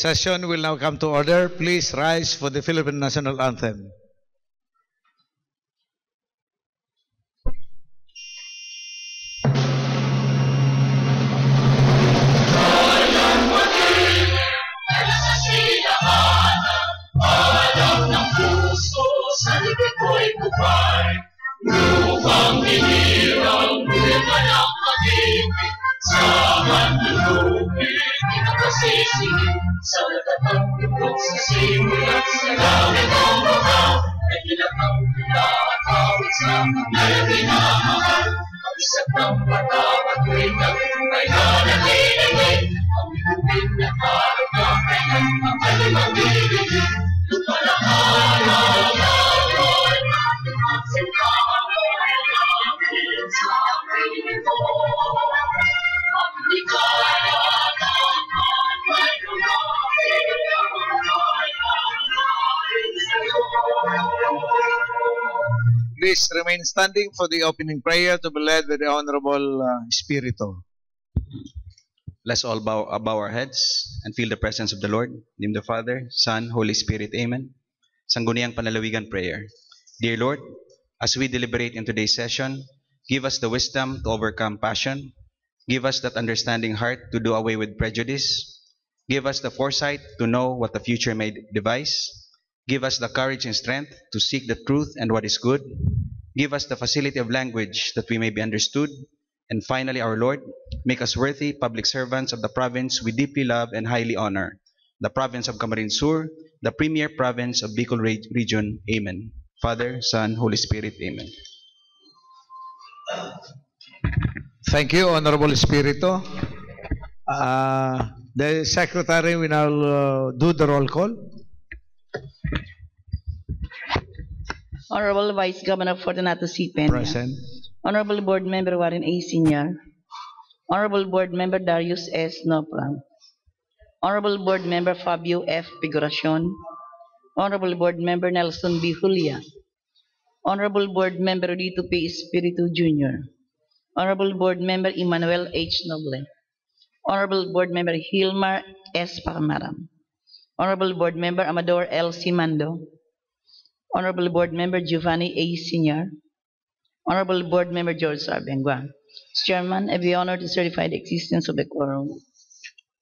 session will now come to order. Please rise for the Philippine National Anthem. Lupang hinirang buwan ang pag-ibig sa manlulupi, pinakasisingin sa natatang tugtog sa simulat sa langit ang mahal, ay kinakang pula at awit sa paglalagay na mahal. Ang isang ng mata at tuwinag ay nanatiligay, ang ibubin na harap na kailan ang kalimang bibigin. Lumalakaran ang Lord, at sintahan Please remain standing for the opening prayer to be led by the Honorable Espiritu. Let's all bow our heads and feel the presence of the Lord. In the name of the Father, Son, Holy Spirit. Amen. Sangguniang Panalawigan Prayer. Dear Lord, as we deliberate in today's session, give us the wisdom to overcome passion. Give us that understanding heart to do away with prejudice. Give us the foresight to know what the future may devise. Give us the courage and strength to seek the truth and what is good. Give us the facility of language that we may be understood. And finally, our Lord, make us worthy public servants of the province we deeply love and highly honor, the province of Camarines Sur, the premier province of Bicol Region. Amen. Father, Son, Holy Spirit. Amen. Thank you, Honorable Espiritu. The Secretary will now do the roll call. Honorable Vice Governor Fortunato C. Peña. Present. Honorable Board Member Warren A. Sr. Honorable Board Member Darius S. Nopra. Honorable Board Member Fabio F. Figuracion. Honorable Board Member Nelson B. Julia. Honorable Board Member Rito P. Espiritu Jr. Honorable Board Member Emmanuel H. Noble. Honorable Board Member Hilmar S. Parmaram. Honorable Board Member Amador L. Simando. Honorable Board Member Giovanni A. Sr. Honorable Board Member George Sarbengua. Chairman, I have the honor to certify the existence of the quorum.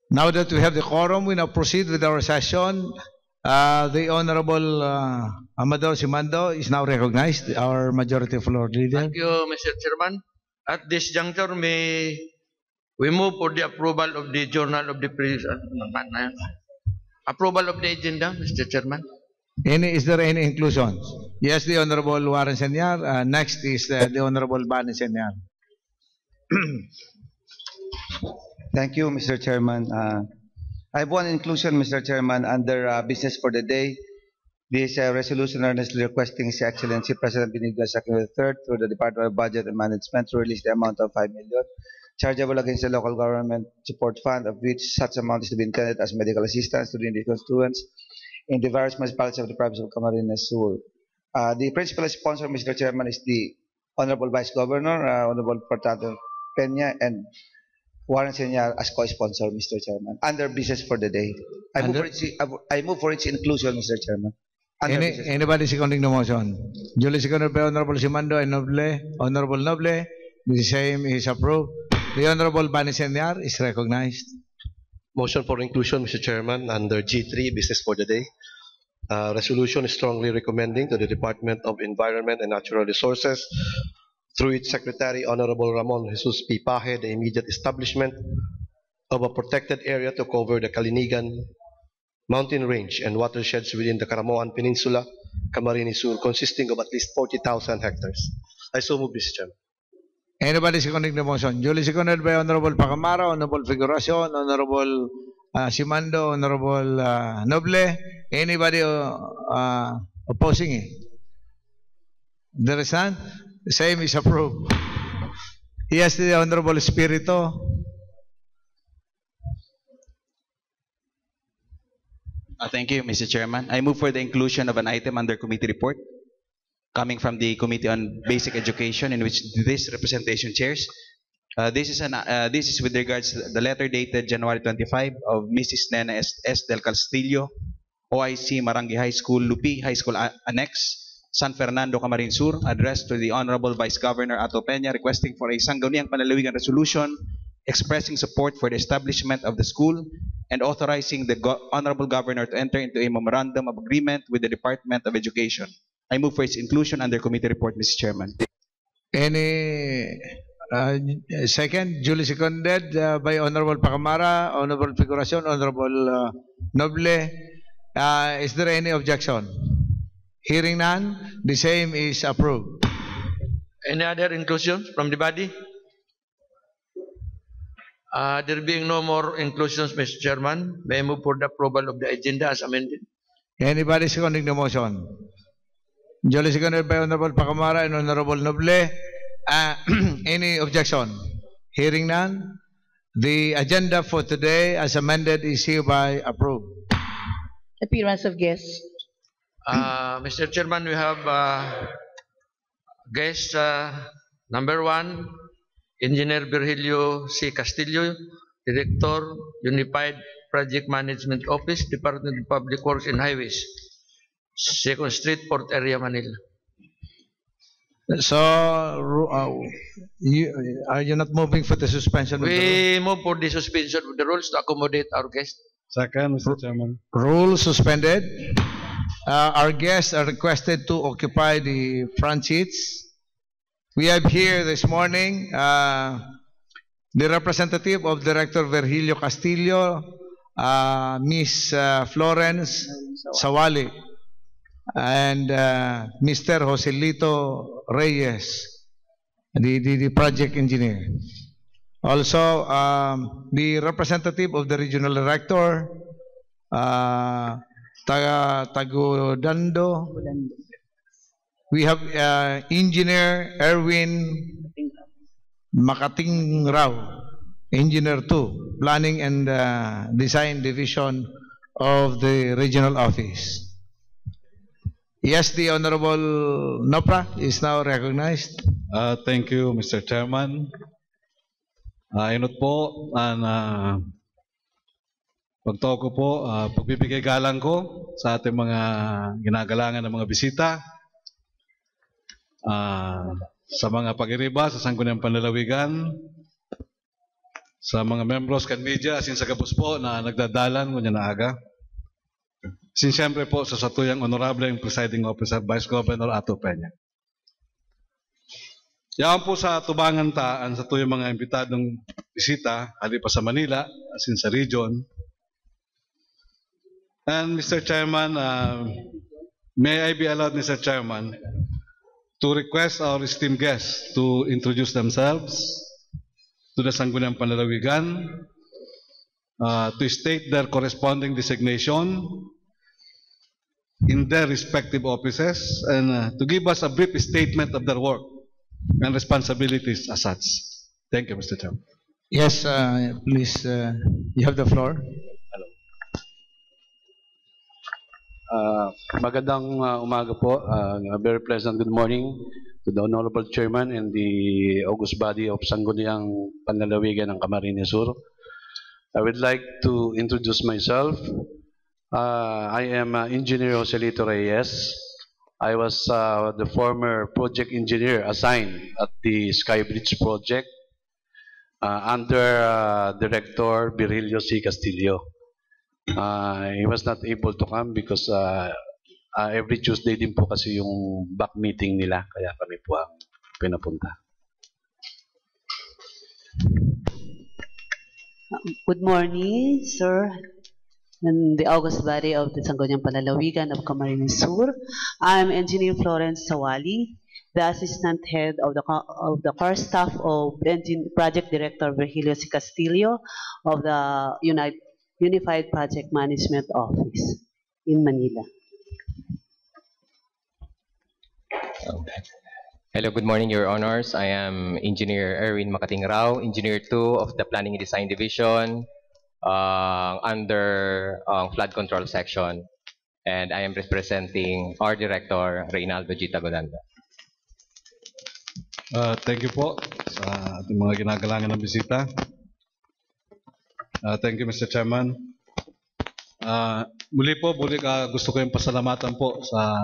Now that we have the quorum, we now proceed with our session. The Honorable Amador Simando is now recognized, our Majority Floor Leader. Thank you, Mr. Chairman. At this juncture, may we move for the approval of the Journal of the approval of the agenda, Mr. Chairman. Is there any inclusions? Yes, the Honorable Warren Senyar. Next is the Honorable Bani Senyar. Thank you, Mr. Chairman. I have one inclusion, Mr. Chairman, under business for the day. This resolution earnestly requesting His Excellency President Benigno Aquino III through the Department of Budget and Management to release the amount of 5 million chargeable against the local government support fund, of which such amount is to be intended as medical assistance to the constituents in the various municipalities of the province of Camarines Sur. The principal sponsor, Mr. Chairman, is the Honorable Vice Governor, Honorable Fortunato Peña, and Warren Senyar as co-sponsor, Mr. Chairman, under business for the day. I move for its inclusion, Mr. Chairman. Anybody seconding the motion? Duly seconded by Honorable Simando and Noble. Honorable Noble, the same is approved. The Honorable Bani Senyar is recognized. Motion for inclusion, Mr. Chairman, under G3, Business for the Day. Resolution is strongly recommending to the Department of Environment and Natural Resources, through its Secretary, Honorable Ramon Jesus P. Paje, the immediate establishment of a protected area to cover the Kalinigan mountain range and watersheds within the Caramoan Peninsula, Camarines Sur, consisting of at least 40,000 hectares. I so move, Mr. Chairman. Anybody seconding the motion? Duly seconded by Honorable Pacamara, Honorable Figuracion, Honorable Simando, Honorable Noble. Anybody opposing it? There is none? The same is approved. Yes, the Honorable Espiritu. Thank you, Mr. Chairman. I move for the inclusion of an item under committee report coming from the Committee on Basic Education, in which this representation chairs, This is with regards to the letter dated January 25 of Mrs. Nena S. Del Castillo, OIC Marangay High School, Lupi High School Annex, San Fernando, Camarines Sur, addressed to the Honorable Vice Governor Ato Peña, requesting for a Sangguniang Panlalawigan resolution expressing support for the establishment of the school and authorizing the Honorable Governor to enter into a memorandum of agreement with the Department of Education. I move for its inclusion under committee report, Mr. Chairman. Any second, duly seconded by Honorable Pacamara, Honorable Figuracion, Honorable Noble. Is there any objection? Hearing none, the same is approved. Any other inclusions from the body? There being no more inclusions, Mr. Chairman, may I move for the approval of the agenda as amended? Anybody seconding the motion? Duly seconded by Honorable Pacamara and Honorable Noble. Any objection? Hearing none, the agenda for today as amended is hereby approved. Appearance of guests. Mr. Chairman, we have guest number 1, Engineer Virgilio C. Castillo, Director, Unified Project Management Office, Department of Public Works and Highways, 2nd Street, Port Area, Manila. So, are you not moving for the suspension of the We move for the suspension of the rules to accommodate our guest. Second, Mr. Chairman. rules suspended? Our guests are requested to occupy the front seats. We have here this morning the representative of Director Virgilio Castillo, Miss Florence Sawali, and Mr. Joselito Reyes, the project engineer. Also, the representative of the regional director, Tagudando. We have Engineer Erwin Makating Rao, Engineer 2, Planning and Design Division of the Regional Office. Yes, the Honorable Nopra is now recognized. Thank you, Mr. Chairman. Inot po, pagtawag ko po, pagbibigay galang ko sa ating mga ginagalangan ng mga bisita, sa mga pag-iriba, sa Sangguniang Panlalawigan, sa mga membros kan media, asin sa gabos po na nagdadalan kunya na aga. Sin siyempre po sa satuyang honorable yung presiding officer, Vice Governor Ato Peña. Yan po sa tubangan taan sa tuyong mga imbitadong bisita, hali pa sa Manila, asin sa region. And Mr. Chairman, may I be allowed, Mr. Chairman, to request our esteemed guests to introduce themselves to the Sangguniang Panlalawigan, to state their corresponding designation in their respective offices, and to give us a brief statement of their work and responsibilities as such. Thank you, Mr. Chairman. Yes, please, you have the floor. Magandang umaga po. A very pleasant good morning to the Honorable Chairman and the august body of Sangguniang Panlalawigan ng Camarines Sur. I would like to introduce myself. I am Engineer Joselito Reyes. I was the former project engineer assigned at the Skybridge project under Director Virgilio C. Castillo. He was not able to come because every Tuesday din po kasi yung back meeting nila, kaya kami po ang pinapunta. Good morning, sir, and the august body of the Sangguniang Panlalawigan of Camarines Sur. I'm Engineer Florence Sawali, the Assistant Head of the core staff of Project Director Virgilio C. Castillo of the Unified Project Management Office in Manila. Hello, good morning, Your Honors. I am Engineer Erwin Makating Rao, Engineer 2 of the Planning and Design Division under Flood Control Section. And I am representing our Director, Reynaldo G. Tagudanda. Thank you po sa ating mga ginagalangan ng bisita. Thank you, Mr. Chairman. Muli gusto ko yung pasalamatan po sa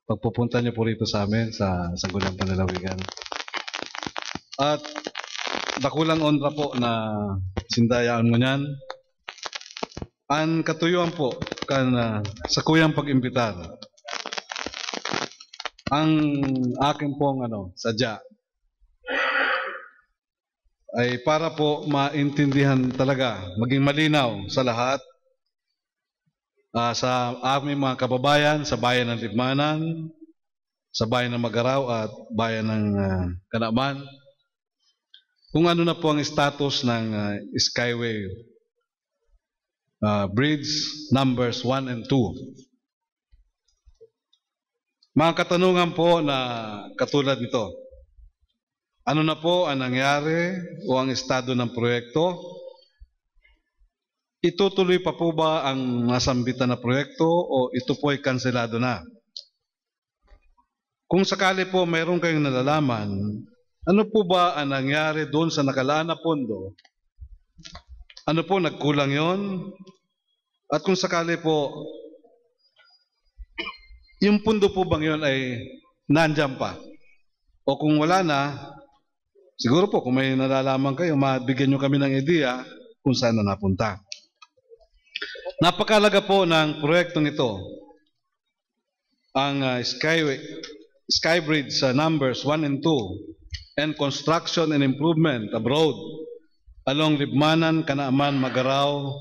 pagpupunta niyo po rito sa amin sa Sangguniang Panlalawigan. At dakulang honra po na sindayaan mo niyan. Ang katuyuan po sa kuyang pag-imbitar. Ang akin pong sadya ay para po maintindihan talaga, maging malinaw sa lahat, sa aming mga kababayan, sa bayan ng Libmanan, sa bayan ng Magaraw at bayan ng Kanaman, kung ano na po ang status ng Skyway Bridge numbers 1 and 2. Mga katanungan po na katulad nito. Ano na po ang nangyari o ang estado ng proyekto? Itutuloy pa po ba ang nasambitan na proyekto o ito po ay kanselado na? Kung sakali po mayroon kayong nalalaman, ano po ba ang nangyari doon sa nakalaan na pondo? Ano po, nagkulang yon? At kung sakali po, yung pondo po bang yun ay nandyan pa? O kung wala na, siguro po kung may nalalaman kayo, mabigyan nyo kami ng ideya kung saan na napunta. Napakalaga po ng proyektong ito, ang Skybridge numbers 1 and 2 and construction and improvement abroad along Libmanan, Kanaaman, Magaraw,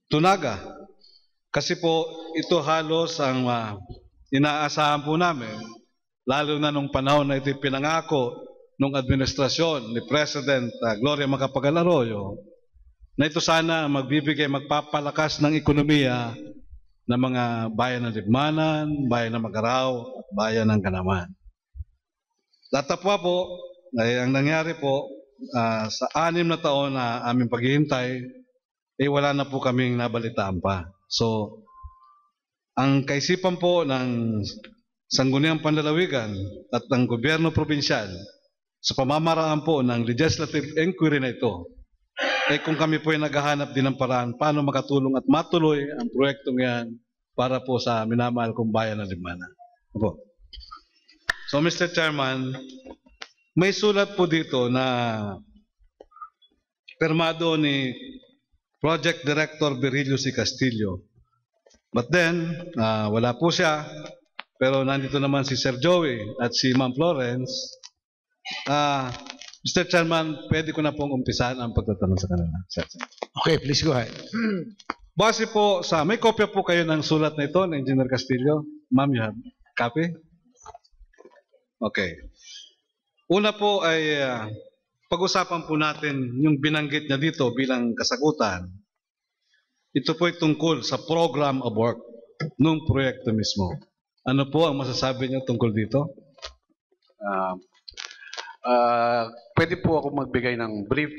Tunaga. Kasi po ito halos ang inaasahan po namin, lalo na nung panahon na ito pinangako nung administrasyon ni President Gloria Macapagal Arroyo, na ito sana magpapalakas ng ekonomiya ng mga bayan ng Libmanan, bayan ng Magaraw, at bayan ng Kanaman. Tatapwa po, ay ang nangyari po, sa 6 na taon na aming paghihintay, wala na po kaming nabalitaan pa. So, ang kaisipan po ng Sangguniang Panlalawigan at ng gobyerno probinsyal sa pamamaraan po ng legislative inquiry na ito, kung kami po ay naghahanap din ng paraan paano makatulong at matuloy ang proyektong yan para po sa minamahal kong bayan ng Libmanan. Opo. So, Mr. Chairman, may sulat po dito na pirmado ni Project Director Virilio C. Castillo. But then, wala po siya. Pero nandito naman si Sir Joey at si Ma'am Florence. Mr. Chairman, pwede ko na pong umpisahan ang pagtatanong sa kanila. Okay, please go ahead. Base po sa, may kopya po kayo ng sulat na ito ng Engineer Castillo. Ma'am, you have copy? Okay. Una po ay pag-usapan po natin yung binanggit niya dito bilang kasagutan. Ito po ay tungkol sa program of work nung proyekto mismo. Ano po ang masasabi niyo tungkol dito? Pwede po ako magbigay ng brief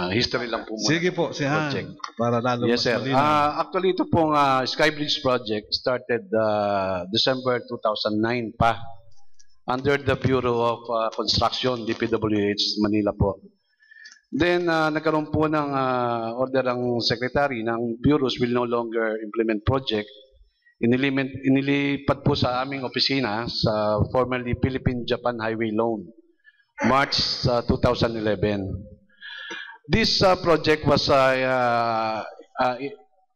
history lang po muna. Sige po, si Han, para lalo yes, mas sir. Actually, ito pong Skybridge project started December 2009 pa under the Bureau of Construction, DPWH, Manila po. Then, nagkaroon po ng order ang secretary ng bureaus will no longer implement project. Inilipat po sa aming opisina sa formerly Philippine-Japan Highway Loan, March 2011. This project was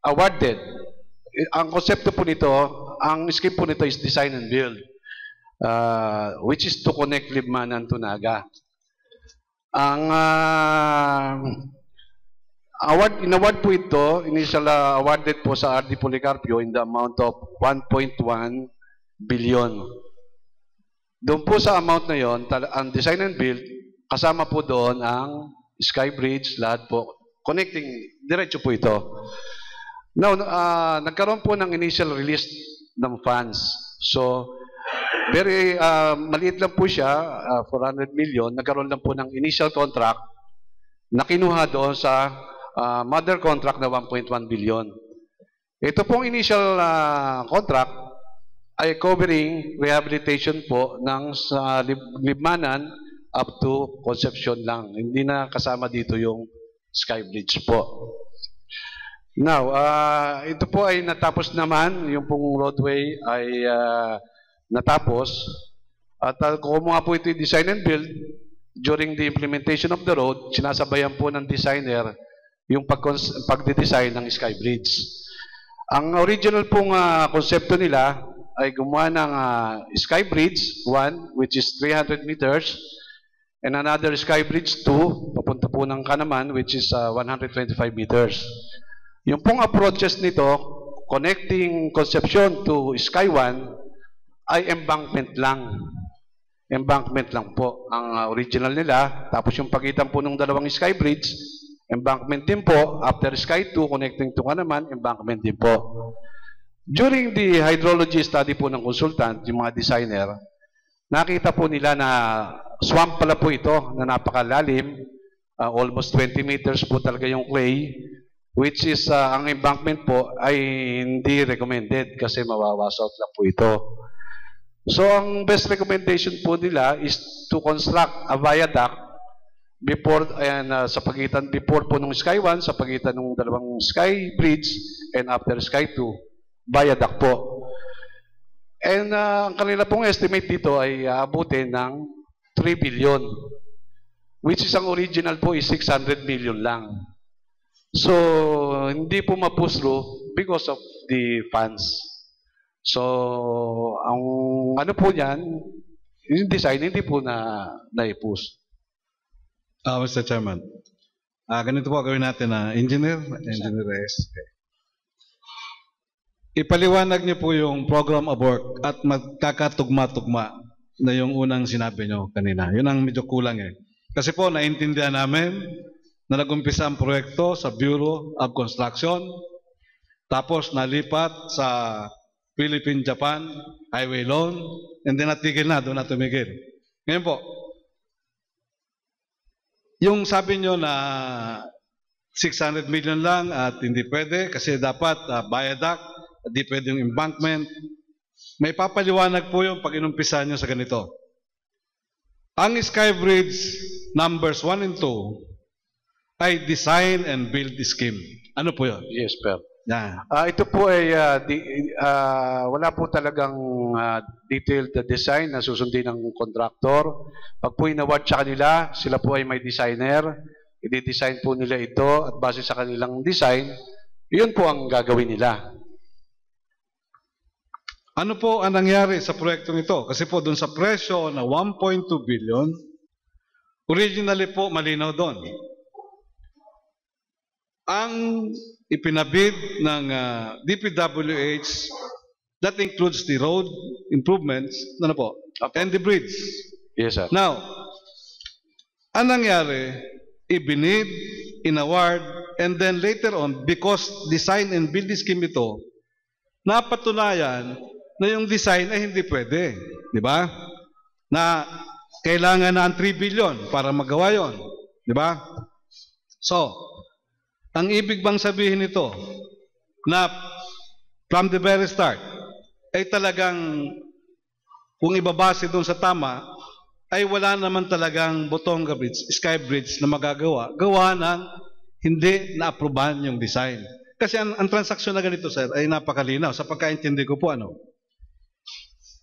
awarded. Ang konsepto po nito, ang scheme po nito is design and build, which is to connect Libmanan to Naga. Ang in-award po ito, initial awarded po sa RD Policarpio in the amount of 1.1 billion. Doon po sa amount na yon, ang design and build, kasama po doon ang Skybridge, lahat po. Connecting, diretso po ito. Now, nagkaroon po ng initial release ng funds. So, very maliit lang po siya, 400 million. Nagkaroon lang po ng initial contract na kinuha doon sa mother contract na 1.1 billion. Ito pong initial contract ay covering rehabilitation po ng sa Libmanan up to Concepcion lang. Hindi na kasama dito yung Sky Bridge po. Now, ito po ay natapos naman, yung pong roadway ay natapos. At kumuha po ito yung design and build, during the implementation of the road, sinasabayan po ng designer yung pagde-design ng Sky Bridge. Ang original pong konsepto nila ay gumawa ng Sky Bridge 1, which is 300 meters, and another Sky Bridge 2, papunta po ng Kanaman, which is 125 meters. Yung pong approaches nito, connecting Concepcion to Sky 1, ay embankment lang. Embankment lang po ang original nila. Tapos yung pagitan po ng dalawang Sky Bridge, embankment din po. After Sky 2, connecting to Kanaman, embankment din po. During the hydrology study po ng consultant, yung mga designer, nakita po nila na swamp pala po ito na napakalalim, almost 20 meters po talaga yung clay, which is ang embankment po ay hindi recommended kasi mawawas out lang po ito. So ang best recommendation po nila is to construct a viaduct before sa pagitan before po ng Sky 1, sa pagitan ng dalawang Sky Bridge, and after Sky 2, viaduct po. And ang kanila pong estimate dito ay abutin ng 3 billion, which is ang original po is 600 million lang. So hindi po ma-push through because of the funds. So ang ano po yan, yung design hindi po na-push. Mr. Chairman, ganito po gawin natin na Engineer Reyes. Okay. Ipaliwanag niyo po yung program of work at magkakatugma-tugma na yung unang sinabi niyo kanina. Yun ang medyo kulang eh. Kasi po naintindihan namin na nag-umpisa ang proyekto sa Bureau of Construction, tapos nalipat sa Philippine-Japan Highway Loan, and then natigil na, doon na tumigil. Ngayon po, yung sabi nyo na 600 million lang at hindi pwede kasi dapat viaduct, hindi pwede yung embankment. May papaliwanag po yung pag inumpisa nyo sa ganito. Ang Sky Bridge numbers 1 and 2 ay design and build scheme. Ano po yun? Yes, sir. Yeah. Ito po ay wala po talagang detailed design na susundin ng contractor. Pag po inaward sa kanila, sila po ay may designer. I-design po nila ito at base sa kanilang design, yun po ang gagawin nila. Ano po ang nangyari sa proyektong ito? Kasi po doon sa presyo na 1.2 billion, originally po malinaw doon. Ang ipinabid ng DPWH, that includes the road improvements, ano po, and the bridge. Yes, sir. Now, ang nangyari, ibinid, inaward, and then later on, because design and build scheme ito, napatunayan na yung design ay hindi pwede. Di ba? Na kailangan na ang 3 billion para magawa yon. Di ba? So, ang ibig bang sabihin nito na from the very start ay talagang kung ibabase doon sa tama ay wala naman talagang Botonga Bridge, Sky Bridge na magagawa. Gawa ng hindi na-aprobahan yung design. Kasi ang transaksyon na ganito, sir, ay napakalinaw. Sa pagkaintindi ko po,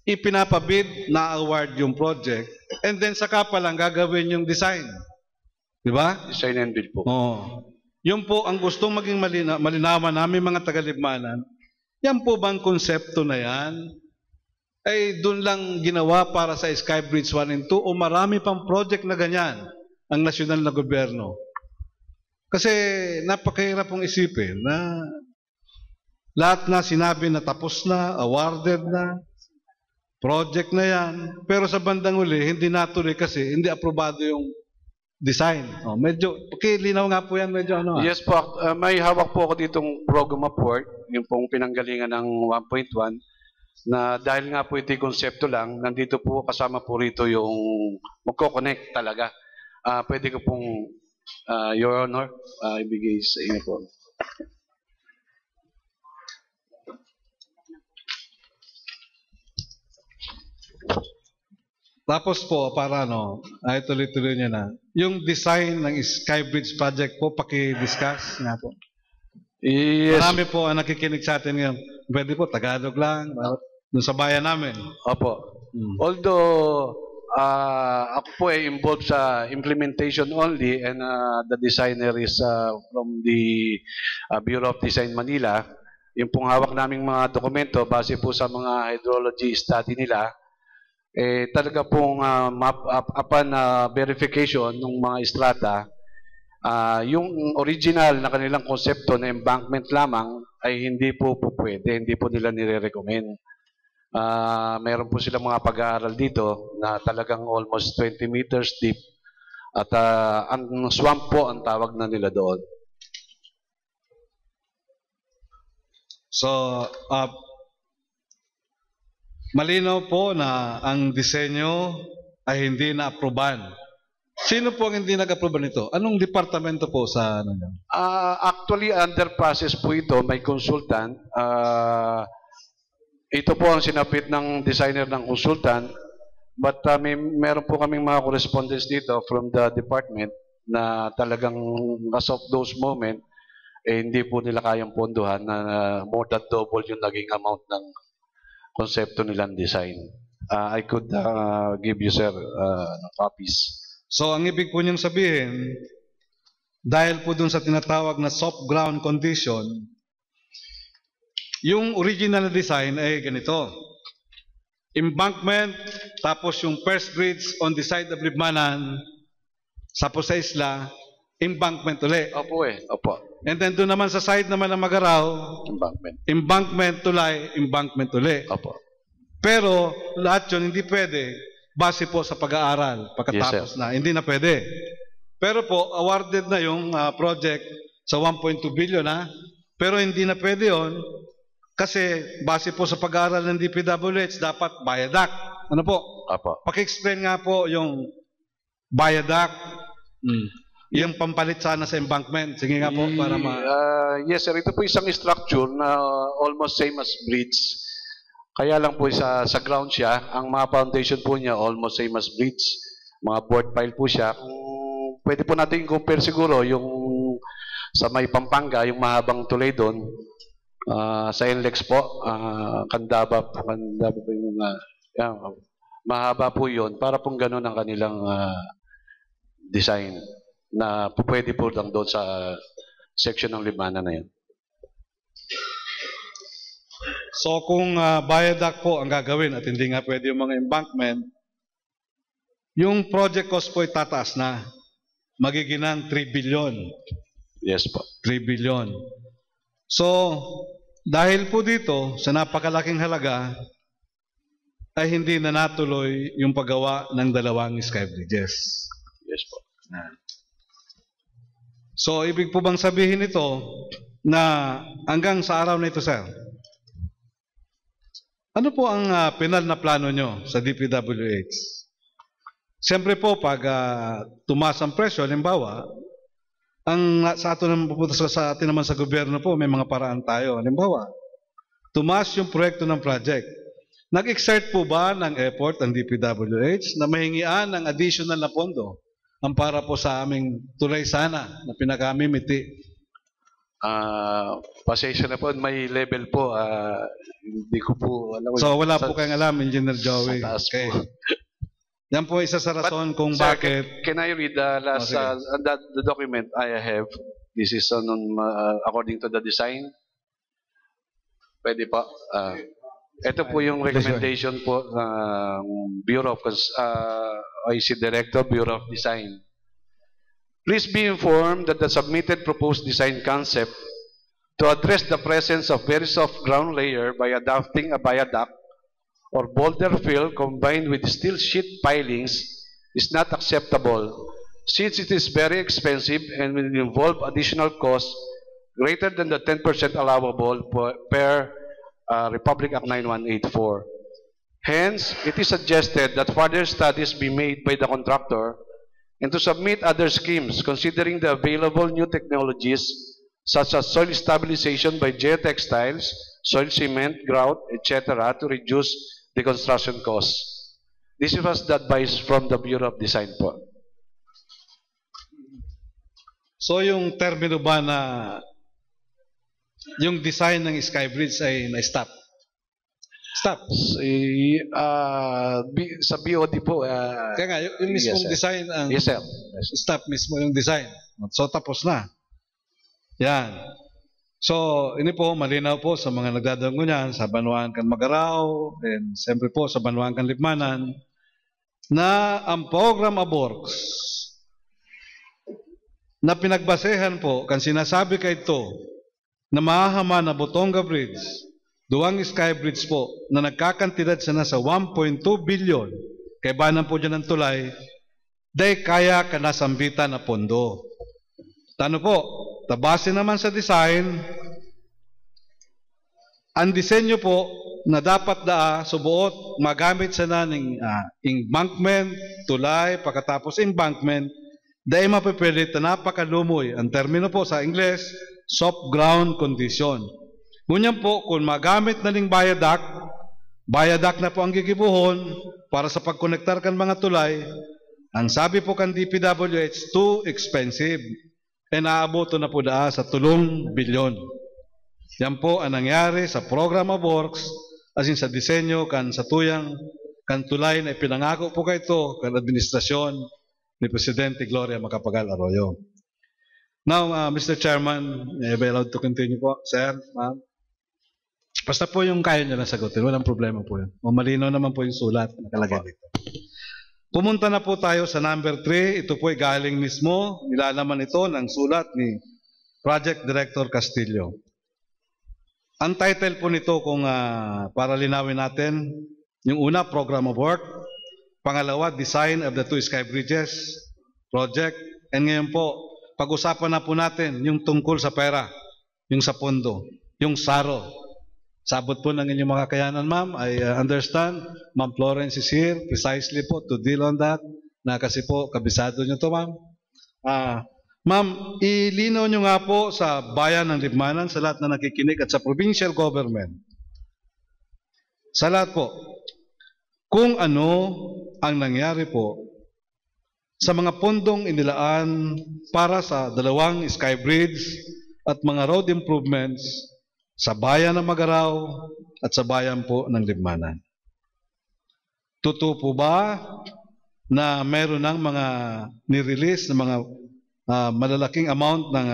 ipinapabid na award yung project and then saka pa lang gagawin yung design. Di ba? Design and build po. Oo. Yun po ang gustong maging malinawan namin mga tagalibmanan. Yan po bang konsepto na yan ay doon lang ginawa para sa Sky Bridge 1 and 2 o marami pang project na ganyan ang nasyonal na gobyerno? Kasi napakahirap pong isipin na lahat na sinabi na tapos na, awarded na, project na yan, pero sa bandang uli, hindi natuloy kasi hindi aprobado yung design. Medyo, linaw nga po yan, medyo ano. Yes po, may hawak po ako ditong program of work, yung pong pinanggalingan ng 1.1, na dahil nga po ito yung konsepto lang, nandito po kasama po rito yung magko-connect talaga. Pwede ko pong, Your Honor, ibigay sa inyo po. Tapos po, para ay tuloy-tuloy niya na. Yung design ng Skybridge project po, paki-discuss nga po. Yes. Marami po ang nakikinig sa atin ngayon. Pwede po, Tagalog lang, dun sa bayan namin. Opo. Although, ako po ay involved sa implementation only and the designer is from the Bureau of Design Manila. Yung pong hawak naming mga dokumento, base po sa mga hydrology study nila, talaga pong upon verification ng mga strata, yung original na kanilang konsepto na embankment lamang ay hindi po pwede, hindi po nila nire-recommend. Meron po silang mga pag-aaral dito na talagang almost 20 meters deep at ang swamp po ang tawag na nila doon. So, malinaw po na ang disenyo ay hindi na-aproban. Sino po ang hindi nag-aproban nito? Anong departamento po sa ano? Actually, under process po ito, may consultant. Ito po ang sinapit ng designer ng consultant. But meron po kaming mga correspondence dito from the department na talagang as of those moment, hindi po nila kayang pondohan na more than double yung naging amount ng konsepto nilang design. I could give you, sir, copies. So, ang ibig po niyong sabihin, dahil po dun sa tinatawag na soft ground condition, yung original na design ay ganito. Embankment, tapos yung first bridge on the side of Libmanan, tapos sa isla, embankment ulit. Opo opo. And then doon naman sa side naman ng Magaraw, embankment tulay, embankment ulit. Opo. Pero lahat yun hindi pwede base po sa pag-aaral pagkatapos na. Hindi na pwede. Pero po, awarded na yung project sa 1.2 billion pero hindi na pwede yun kasi base po sa pag-aaral ng DPWH dapat viaduct. Ano po? Opo. Paki-explain nga po yung viaduct. Yung pampalit sana sa embankment. Sige nga po para yes, sir. Ito po isang structure na almost same as bridge. Kaya lang po sa ground siya, ang mga foundation po niya almost same as bridge. Mga board pile po siya. Pwede po natin compare siguro yung sa may Pampanga, yung mahabang tulay doon. Sa NLEX po, Candaba po yung mahaba po yun. Para pong ganun ang kanilang design na pwede po lang doon sa section ng Libmanan na yun. So kung viaduct po ang gagawin at hindi nga pwede yung mga embankment, yung project cost po ay tataas na. Magiging ng 3 billion. Yes po. 3 billion. So, dahil po dito, sa napakalaking halaga, ay hindi na natuloy yung paggawa ng dalawang skybridges. Yes po. So, ibig po bang sabihin ito na hanggang sa araw na ito, sir, ano po ang penal na plano nyo sa DPWH? Siyempre po, pag tumaas ang presyo, halimbawa, sa atin naman sa gobyerno po, may mga paraan tayo. Halimbawa, tumaas yung proyekto ng project. Nag-exert po ba ng effort ang DPWH na mahingian ng additional na pondo ang para po sa aming tulay sana na pinakamimiti? Pasensya na po, may level po. Hindi ko po alam. So wala po kayong alam, Engineer Joey. Okay. Yan po isa sa rason kung sir, bakit. Can I read the last the document I have? This is according to the design. Pwede po. Ito po yung recommendation po ng Bureau of IC Director, Bureau of Design. Please be informed that the submitted proposed design concept to address the presence of very soft ground layer by adopting a viaduct or boulder fill combined with steel sheet pilings is not acceptable since it is very expensive and will involve additional costs greater than the 10% allowable per Republic Act 9184. Hence, it is suggested that further studies be made by the contractor and to submit other schemes considering the available new technologies such as soil stabilization by geotextiles, soil cement, grout, etc. to reduce the construction costs. This was the advice from the Bureau of Design po. So yung termino ba na yung design ng Skybridge ay na-stop? Stop. Sa BOD po. Kaya nga, yung mismong yes, design ang Yes, sir. stop mismo yung design. So tapos na. Yan. So, ini po, malinaw po sa mga nagdadango niyan, sa Banwaan kan Magaraw, and siyempre po sa Banwaan kan Lipmanan, na ang program of works na pinagbasehan po, kan sinasabi kay ito, na mahahama na Botonga Bridge, duwang Skybridge po, na nagkakantidad sana sa 1.2 billion, kay banan po dyan ng tulay, day kaya ka nasambitan na pondo. Tano po, tabase naman sa design, ang disenyo po na dapat subuot, magamit sana ng embankment, tulay, pagkatapos embankment, dahil mapipilit na napakalumoy. Ang termino po sa Ingles, soft ground condition. Ngunyan po, kung magamit na ng viaduct na po ang gigibuhon para sa pagkonektar kan mga tulay, ang sabi po kan DPWH, too expensive. E naaboto na po sa 3 bilyon. Yan po ang nangyari sa program of works, as in sa disenyo kan sa tuyang kan tulay na ipinangako po kayo kan administrasyon ni Presidente Gloria Macapagal Arroyo. Now, Mr. Chairman, may I allowed to continue po, sir, ma'am? Basta po yung kaya nyo lang sagutin, walang problema po yun. O malinaw naman po yung sulat na nakalagay dito. Pumunta na po tayo sa number 3. Ito po ay galing mismo, nilalaman ito ng sulat ni Project Director Castillo. Ang title po nito, kung para linawin natin, yung una, Program of Work. Pangalawa, Design of the 2 Skybridges Project. And ngayon po, pag-usapan na po natin yung tungkol sa pera, yung sa pondo, yung SARO. Sabot po ng inyong mga kakayanan, ma'am. I understand, Ma'am Florence is here precisely po to deal on that. Na kasi po, kabisado nyo to, ma'am. Ma'am, ilinaw nyo nga po sa bayan ng Libmanan, sa lahat na nakikinig at sa provincial government. Sa lahat po, kung ano ang nangyari po sa mga pondong inilaan para sa 2 Skybridge at mga road improvements sa bayan ng Magaraw at sa bayan po ng Libmanan. Totoo po ba na meron ng mga nirelease na mga malalaking amount ng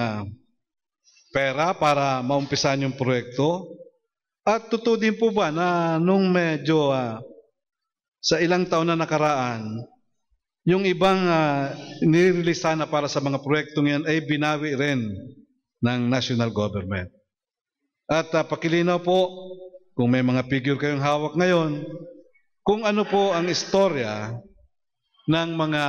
pera para maumpisan yung proyekto? At totoo din po ba na nung medyo sa ilang taon na nakaraan, yung ibang nirelease sana para sa mga proyektong yan ay binawi rin ng national government? At pakilinaw po, kung may mga figure kayong hawak ngayon, kung ano po ang istorya ng mga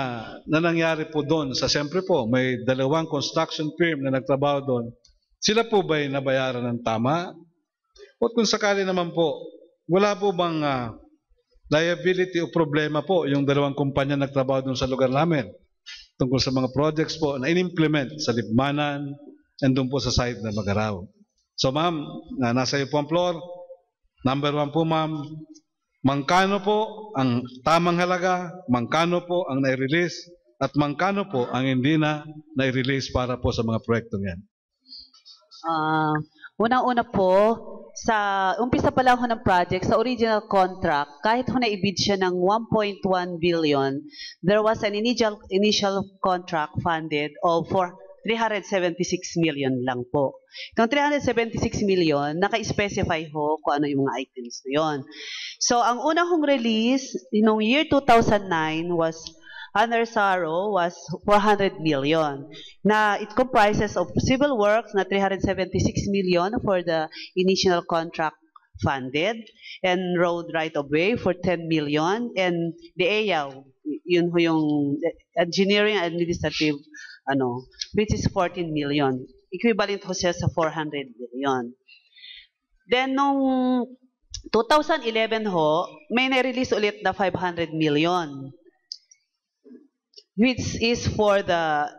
na nangyari po doon. Siyempre po, may 2 construction firm na nagtrabaho doon. Sila po ba'y nabayaran ng tama? O kung sakali naman po, wala po bang liability o problema po yung 2 kumpanya nagtrabaho doon sa lugar namin tungkol sa mga projects po na in-implement sa Libmanan and doon po sa site na Magaraw? So ma'am, nasa iyo po ang floor. Number 1 po ma'am, mangkano po ang tamang halaga, mangkano po ang nai-release, at mangkano po ang hindi na nai-release para po sa mga proyektong yan? Unang-una po, sa umpisa pa lang ho ng project, sa original contract, kahit ho na-ibid siya ng 1.1 billion, there was an initial contract funded of 376 million lang po. Itong 376 million, naka-specify ho kung ano yung mga items na yun. So, ang unang hong release, noong year 2009 was, under SARO, was 400 million. Na it comprises of civil works na 376 million for the initial contract funded, and road right-of-way for 10 million, and the AYAW, yun ho yung engineering administrative which is 14 million. Equivalent ho siya sa 400 million. Then, nung 2011 ho, may na-release ulit na 500 million. Which is for the,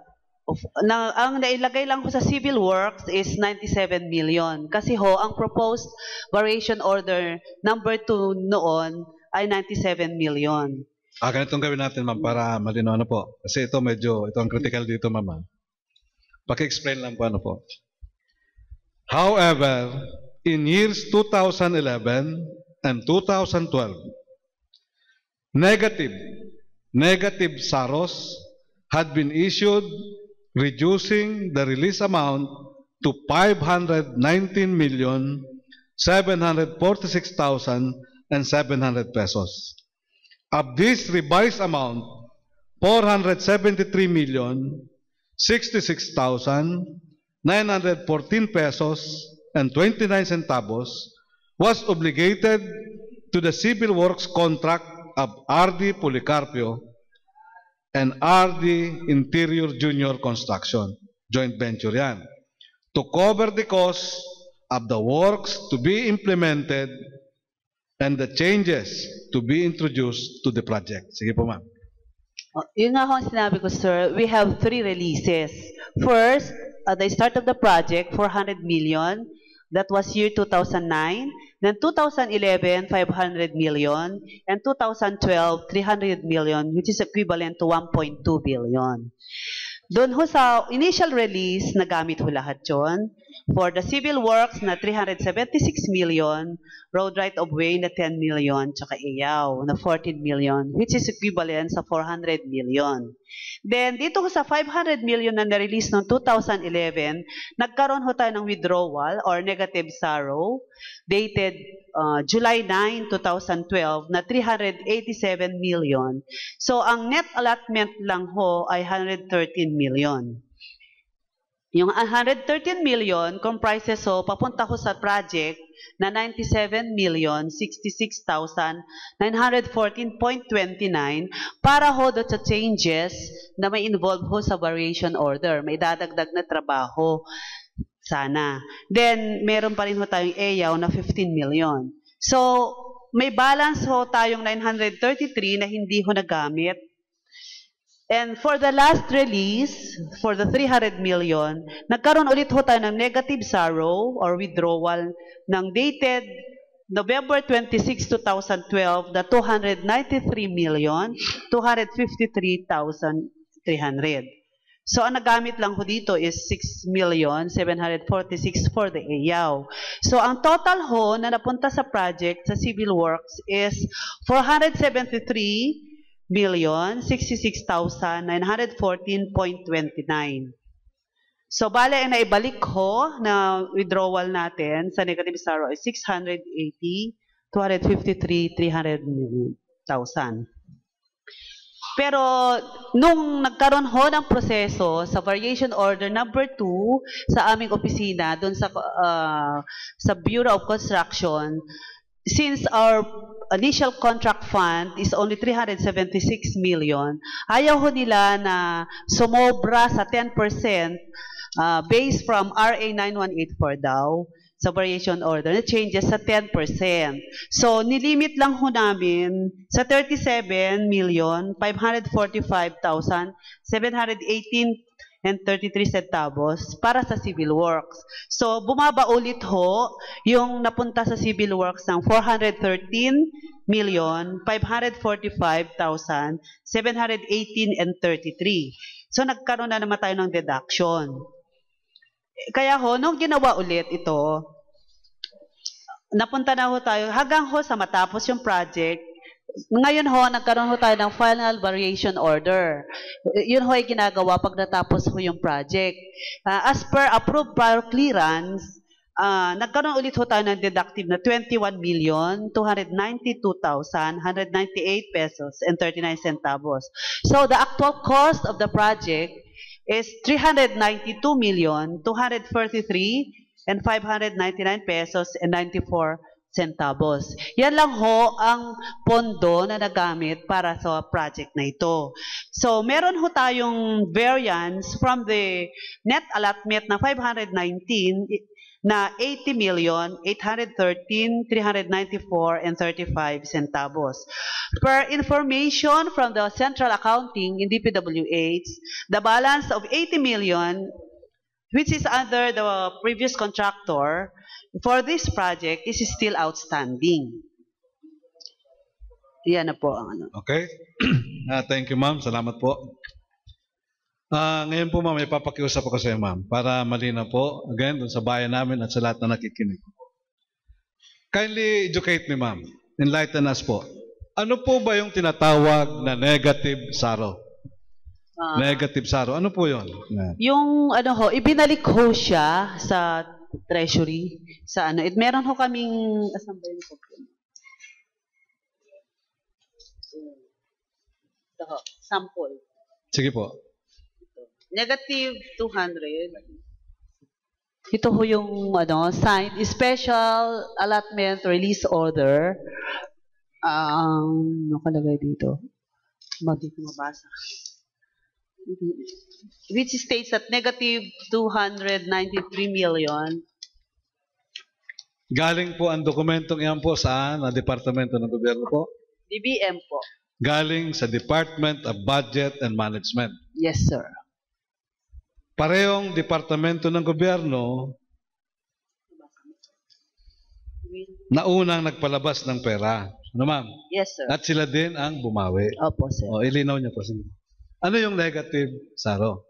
ang nailagay lang ho sa civil works is 97 million. Kasi ho, ang proposed variation order number 2 noon ay 97 million. Ganitong gawin natin, ma'am, para malinaw na po. Kasi ito ang critical dito, ma'am. Paki-explain lang po ano po. However, in years 2011 and 2012, negative SAROS had been issued reducing the release amount to 519,746,700 pesos. Of this revised amount, 473,066,914 pesos and 29 centavos was obligated to the civil works contract of RD Policarpio and RD Interior Junior Construction, joint venture yan, to cover the cost of the works to be implemented and the changes to be introduced to the project. Sige po, ma'am. Yun nga ho ang sinabi ko, sir. We have 3 releases. First, at the start of the project, 400 million. That was year 2009. Then 2011, 500 million. And 2012, 300 million, which is equivalent to 1.2 billion. Doon ho sa initial release, nagamit ho lahat yun. For the civil works na 376 million, road right-of-way na 10 million, tsaka iyaw na 14 million, which is equivalent sa 400 million. Then, dito ho sa 500 million na na-release noong 2011, nagkaroon ho tayo ng withdrawal or negative SARO, dated July 9, 2012, na 387 million. So, ang net allotment lang ho ay 113 million. Yung 113 million comprises ho, papunta ho sa project na 97,066,914.29 para ho doon sa changes na may involve ho sa variation order. May dadagdag na trabaho sana. Then, meron pa rin ho tayong AYAW na 15 million. So, may balance ho tayong 933 na hindi ho nagamit. And for the last release, for the 300 million, nagkaroon ulit ho tayo ng negative SARO or withdrawal ng dated November 26, 2012, na 293,253,300. So, ang nagamit lang ho dito is 6,746,000 for the AYAW. So, ang total ho na napunta sa project sa civil works is 473,066,914.29. So, bale, ang naibalik ho na withdrawal natin sa negative SARO is 680,253,300,000. Pero, nung nagkaroon ho ng proseso sa variation order number 2 sa aming opisina, doon sa Bureau of Construction, since our initial contract fund is only 376 million, ayaw ho nila na sumobra sa 10% based from RA 9184 daw sa variation order na changes sa 10%. So, nilimit lang ho namin sa 37,545,718.33 centavos para sa civil works. So, bumaba ulit ho yung napunta sa civil works ng 413,545,718.33. So, nagkaroon na naman tayo ng deduction. Kaya ho, nung ginawa ulit ito, napunta na ho tayo, hanggang ho sa matapos yung project, ngayon ho, nagkaroon ho tayo ng final variation order. Yun ho ay ginagawa pag natapos ho yung project. As per approved prior clearance, nagkaroon ulit ho tayo ng deductive na 21,292,198 pesos and 39 centavos. So, the actual cost of the project is 392,243,599 pesos and 94 centavos. Yan lang ho ang pondo na nagamit para sa project na ito. So, meron ho tayong variance from the net allotment na 519 na 80,813,394.35 centavos. Per information from the Central Accounting in DPWH, the balance of 80 million, which is under the previous contractor, for this project is still outstanding. Yan na po ang ano. Okay? Thank you, ma'am. Salamat po. Ngayon po, ma'am, may papakiusap ako sa iyo, ma'am, para malinaw po, again, dun sa bayan namin at sa lahat na nakikinig. Kindly educate me, ma'am. Enlighten us po. Ano po ba yung tinatawag na negative SARO? Negative SARO. Ano po yun? Yung ano ho, ibinalik ho siya sa treasury, sa ano. Meron ho kaming, asan ba yung copy? Ito ho, sample. Sige po. Negative 200. Ito ho yung ano, signed special allotment release order. Nakalagay dito. Hindi ko mabasa. Which states that negative 293 million. Galing po ang dokumentong iyan po saan? Ang Departamento ng Gobyerno po? DBM po. Galing sa Department of Budget and Management. Yes, sir. Parehong Departamento ng Gobyerno na unang nagpalabas ng pera. Ano, ma'am? Yes, sir. At sila din ang bumawi. Opo, sir. O, ilinaw niyo po. Sige. Ano yung negative SARO?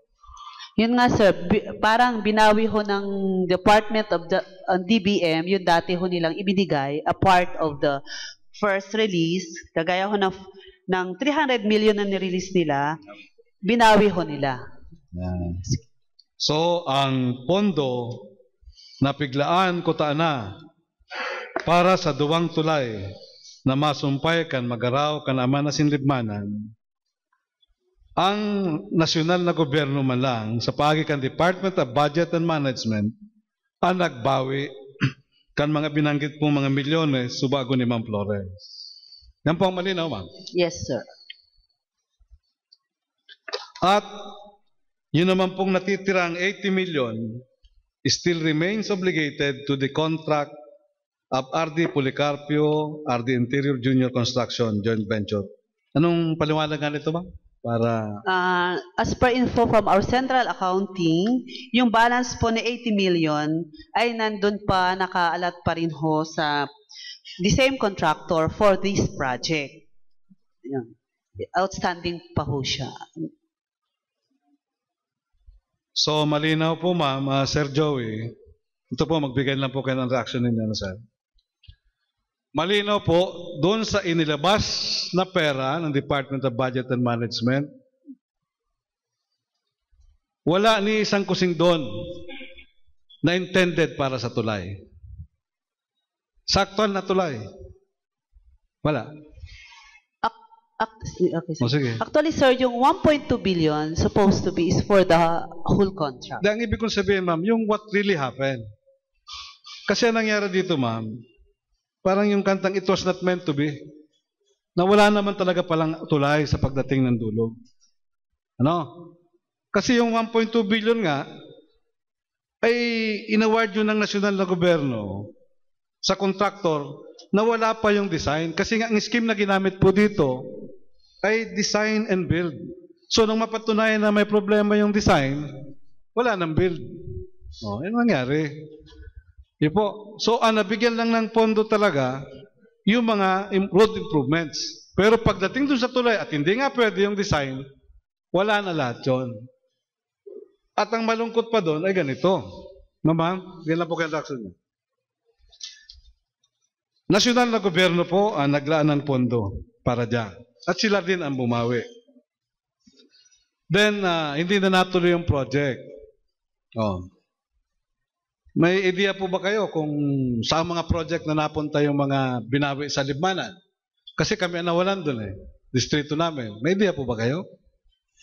Yun nga, sir. Parang binawi ho ng Department of the DBM, yung dati ho nilang ibinigay, a part of the first release, kagaya ho ng 300 million na nirelease nila, binawi ho nila. Yan. So, ang pondo na piglaan ko taana para sa duwang tulay na masumpay kan magaraw kan ama na sinlibmanan, ang nasyonal na gobyerno man lang sa pagi kan Department of Budget and Management ang nagbawi kan mga binanggit pong mga milyones subago ni Ma'am Flores. Yan po ang malinaw, ma'am. Yes, sir. At yun naman pong natitirang 80 million still remains obligated to the contract of RD Policarpio, RD Interior Junior Construction Joint Venture. Anong paliwanag nga nito ba? Para as per info from our central accounting, yung balance po na 80 million ay nandun pa, nakaalat pa rin ho sa the same contractor for this project. Yan. Outstanding pa ho siya. so malinaw po, ma'am, Sir Joey. Ito po, magbigay lang po kayo ng reaction ninyo, sir. Malinaw po, doon sa inilabas na pera ng Department of Budget and Management, wala ni isang kusing doon na intended para sa tulay. Saktual na tulay. Wala. Okay, sir. O sige. Actually, sir, yung 1.2 billion supposed to be is for the whole contract. Ang ibig kong sabihin, ma'am, yung what really happened. Kasi ang nangyari dito, ma'am, parang yung kantang it was not meant to be. Na wala naman talaga palang tulay sa pagdating ng dulo. Ano? Kasi yung 1.2 billion nga, ay inaward yun ng nasyonal na gobyerno sa contractor na wala pa yung design. Kasi nga ang scheme na ginamit po dito ay design and build. So nung mapatunayan na may problema yung design, wala nang build. O, yun nangyari. Yun po. So, nabigyan lang ng pondo talaga yung mga road improvements. Pero pagdating dun sa tulay at hindi nga pwede yung design, wala na lahat yun. At ang malungkot pa doon ay ganito. Ma'am, yan lang po kayo reaction niyo. Nasyonal na gobyerno po ang naglaan ng pondo para dyan. At sila din ang bumawi. Then, hindi na natuloy yung project. Oh. May idea po ba kayo kung sa mga project na napunta yung mga binawi sa Libmanan? Kasi kami ang nawalan doon eh. Distrito namin. May idea po ba kayo?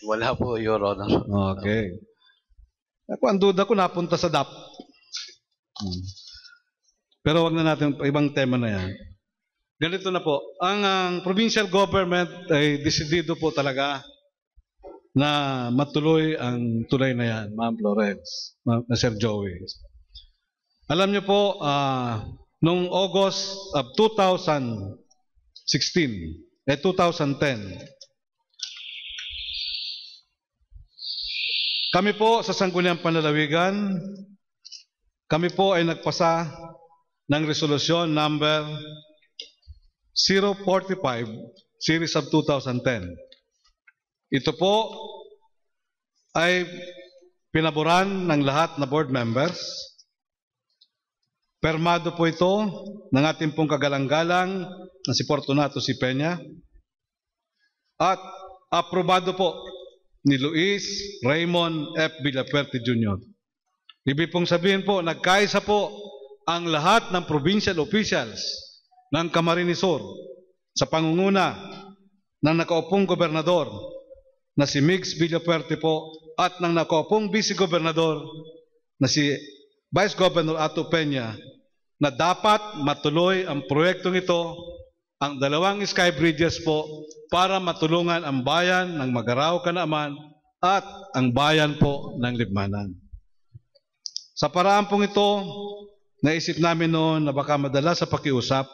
Wala po, Your Honor. Okay. Ako, ang duda ko napunta sa DAP. Pero wag na natin, ibang tema na yan. Ganito na po. Ang provincial government ay desidido po talaga na matuloy ang tulay na yan, Ma'am Florence, Sir Joey. Alam niyo po, noong August of 2016, 2010, kami po sa Sangguniang Panlalawigan, kami po ay nagpasa ng resolusyon number 045 Series of 2010. Ito po ay pinaboran ng lahat na board members. Permado po ito ng ating pong kagalang-galang na si Fortunato C. Peña. At aprobado po ni Luis Raymond F. Villafuerte Jr. Ibig pong sabihin po, nagkaisa po ang lahat ng provincial officials ng Camarines Sur sa pangunguna ng nakaupong gobernador na si Mix Villafuerte po at ng nakaupong vice-gobernador na si Vice Governor Ato Peña na dapat matuloy ang proyektong ito, ang dalawang sky bridges po, para matulungan ang bayan ng Magaraw, Canaaman at ang bayan po ng Libmanan. Sa paraan pong ito, naisip namin noon na baka madala sa pakiusap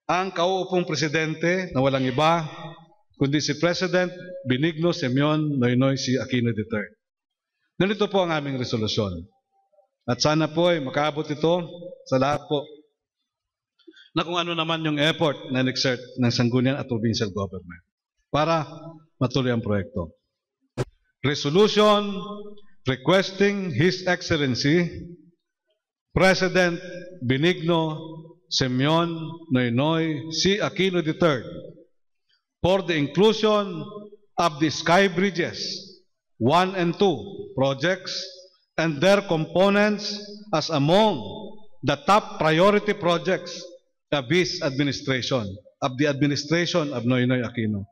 ang kauupong presidente na walang iba kundi si President Benigno Simeon Noynoy C. Aquino III. Ganito po ang aming resolusyon. At sana po ay makaabot ito sa lahat po na kung ano naman yung effort na in-exert ng Sangguniang at Provincial Government para matuloy ang proyekto. Resolution requesting His Excellency President Benigno Simeon Noynoy C. Aquino III for the inclusion of the Sky Bridges 1 and 2 projects and their components as among the top priority projects of his administration, of the administration of Noynoy Aquino,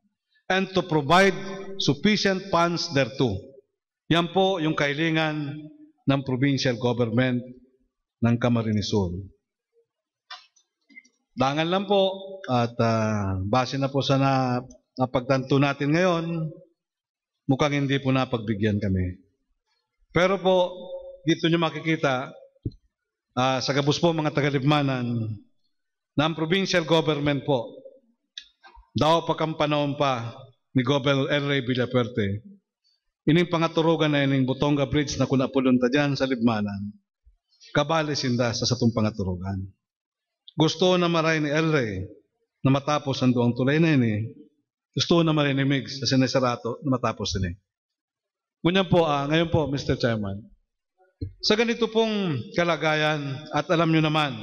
and to provide sufficient funds thereto. Yan po yung kahilingan ng provincial government ng Camarines Sur. Dangan lang po at base na po sa napagtanto natin ngayon, mukhang hindi po napagbigyan kami. Pero po, dito nyo makikita sa gabos po mga taga-Libmanan na ang provincial government po, daw pagkampanahon pa ni Governor L. Ray Villafuerte, ining pangaturugan na ining Butonga Bridge na kunapulunta dyan sa Libmanan, kabali sinda sa satong pangaturugan. Gusto na maray ni El Rey na matapos ang doang tulay na ini. Gusto na maray ni Migs sa Sinesarato na matapos ini. Ngunyan po, ngayon po, Mr. Chairman, sa ganito pong kalagayan at alam nyo naman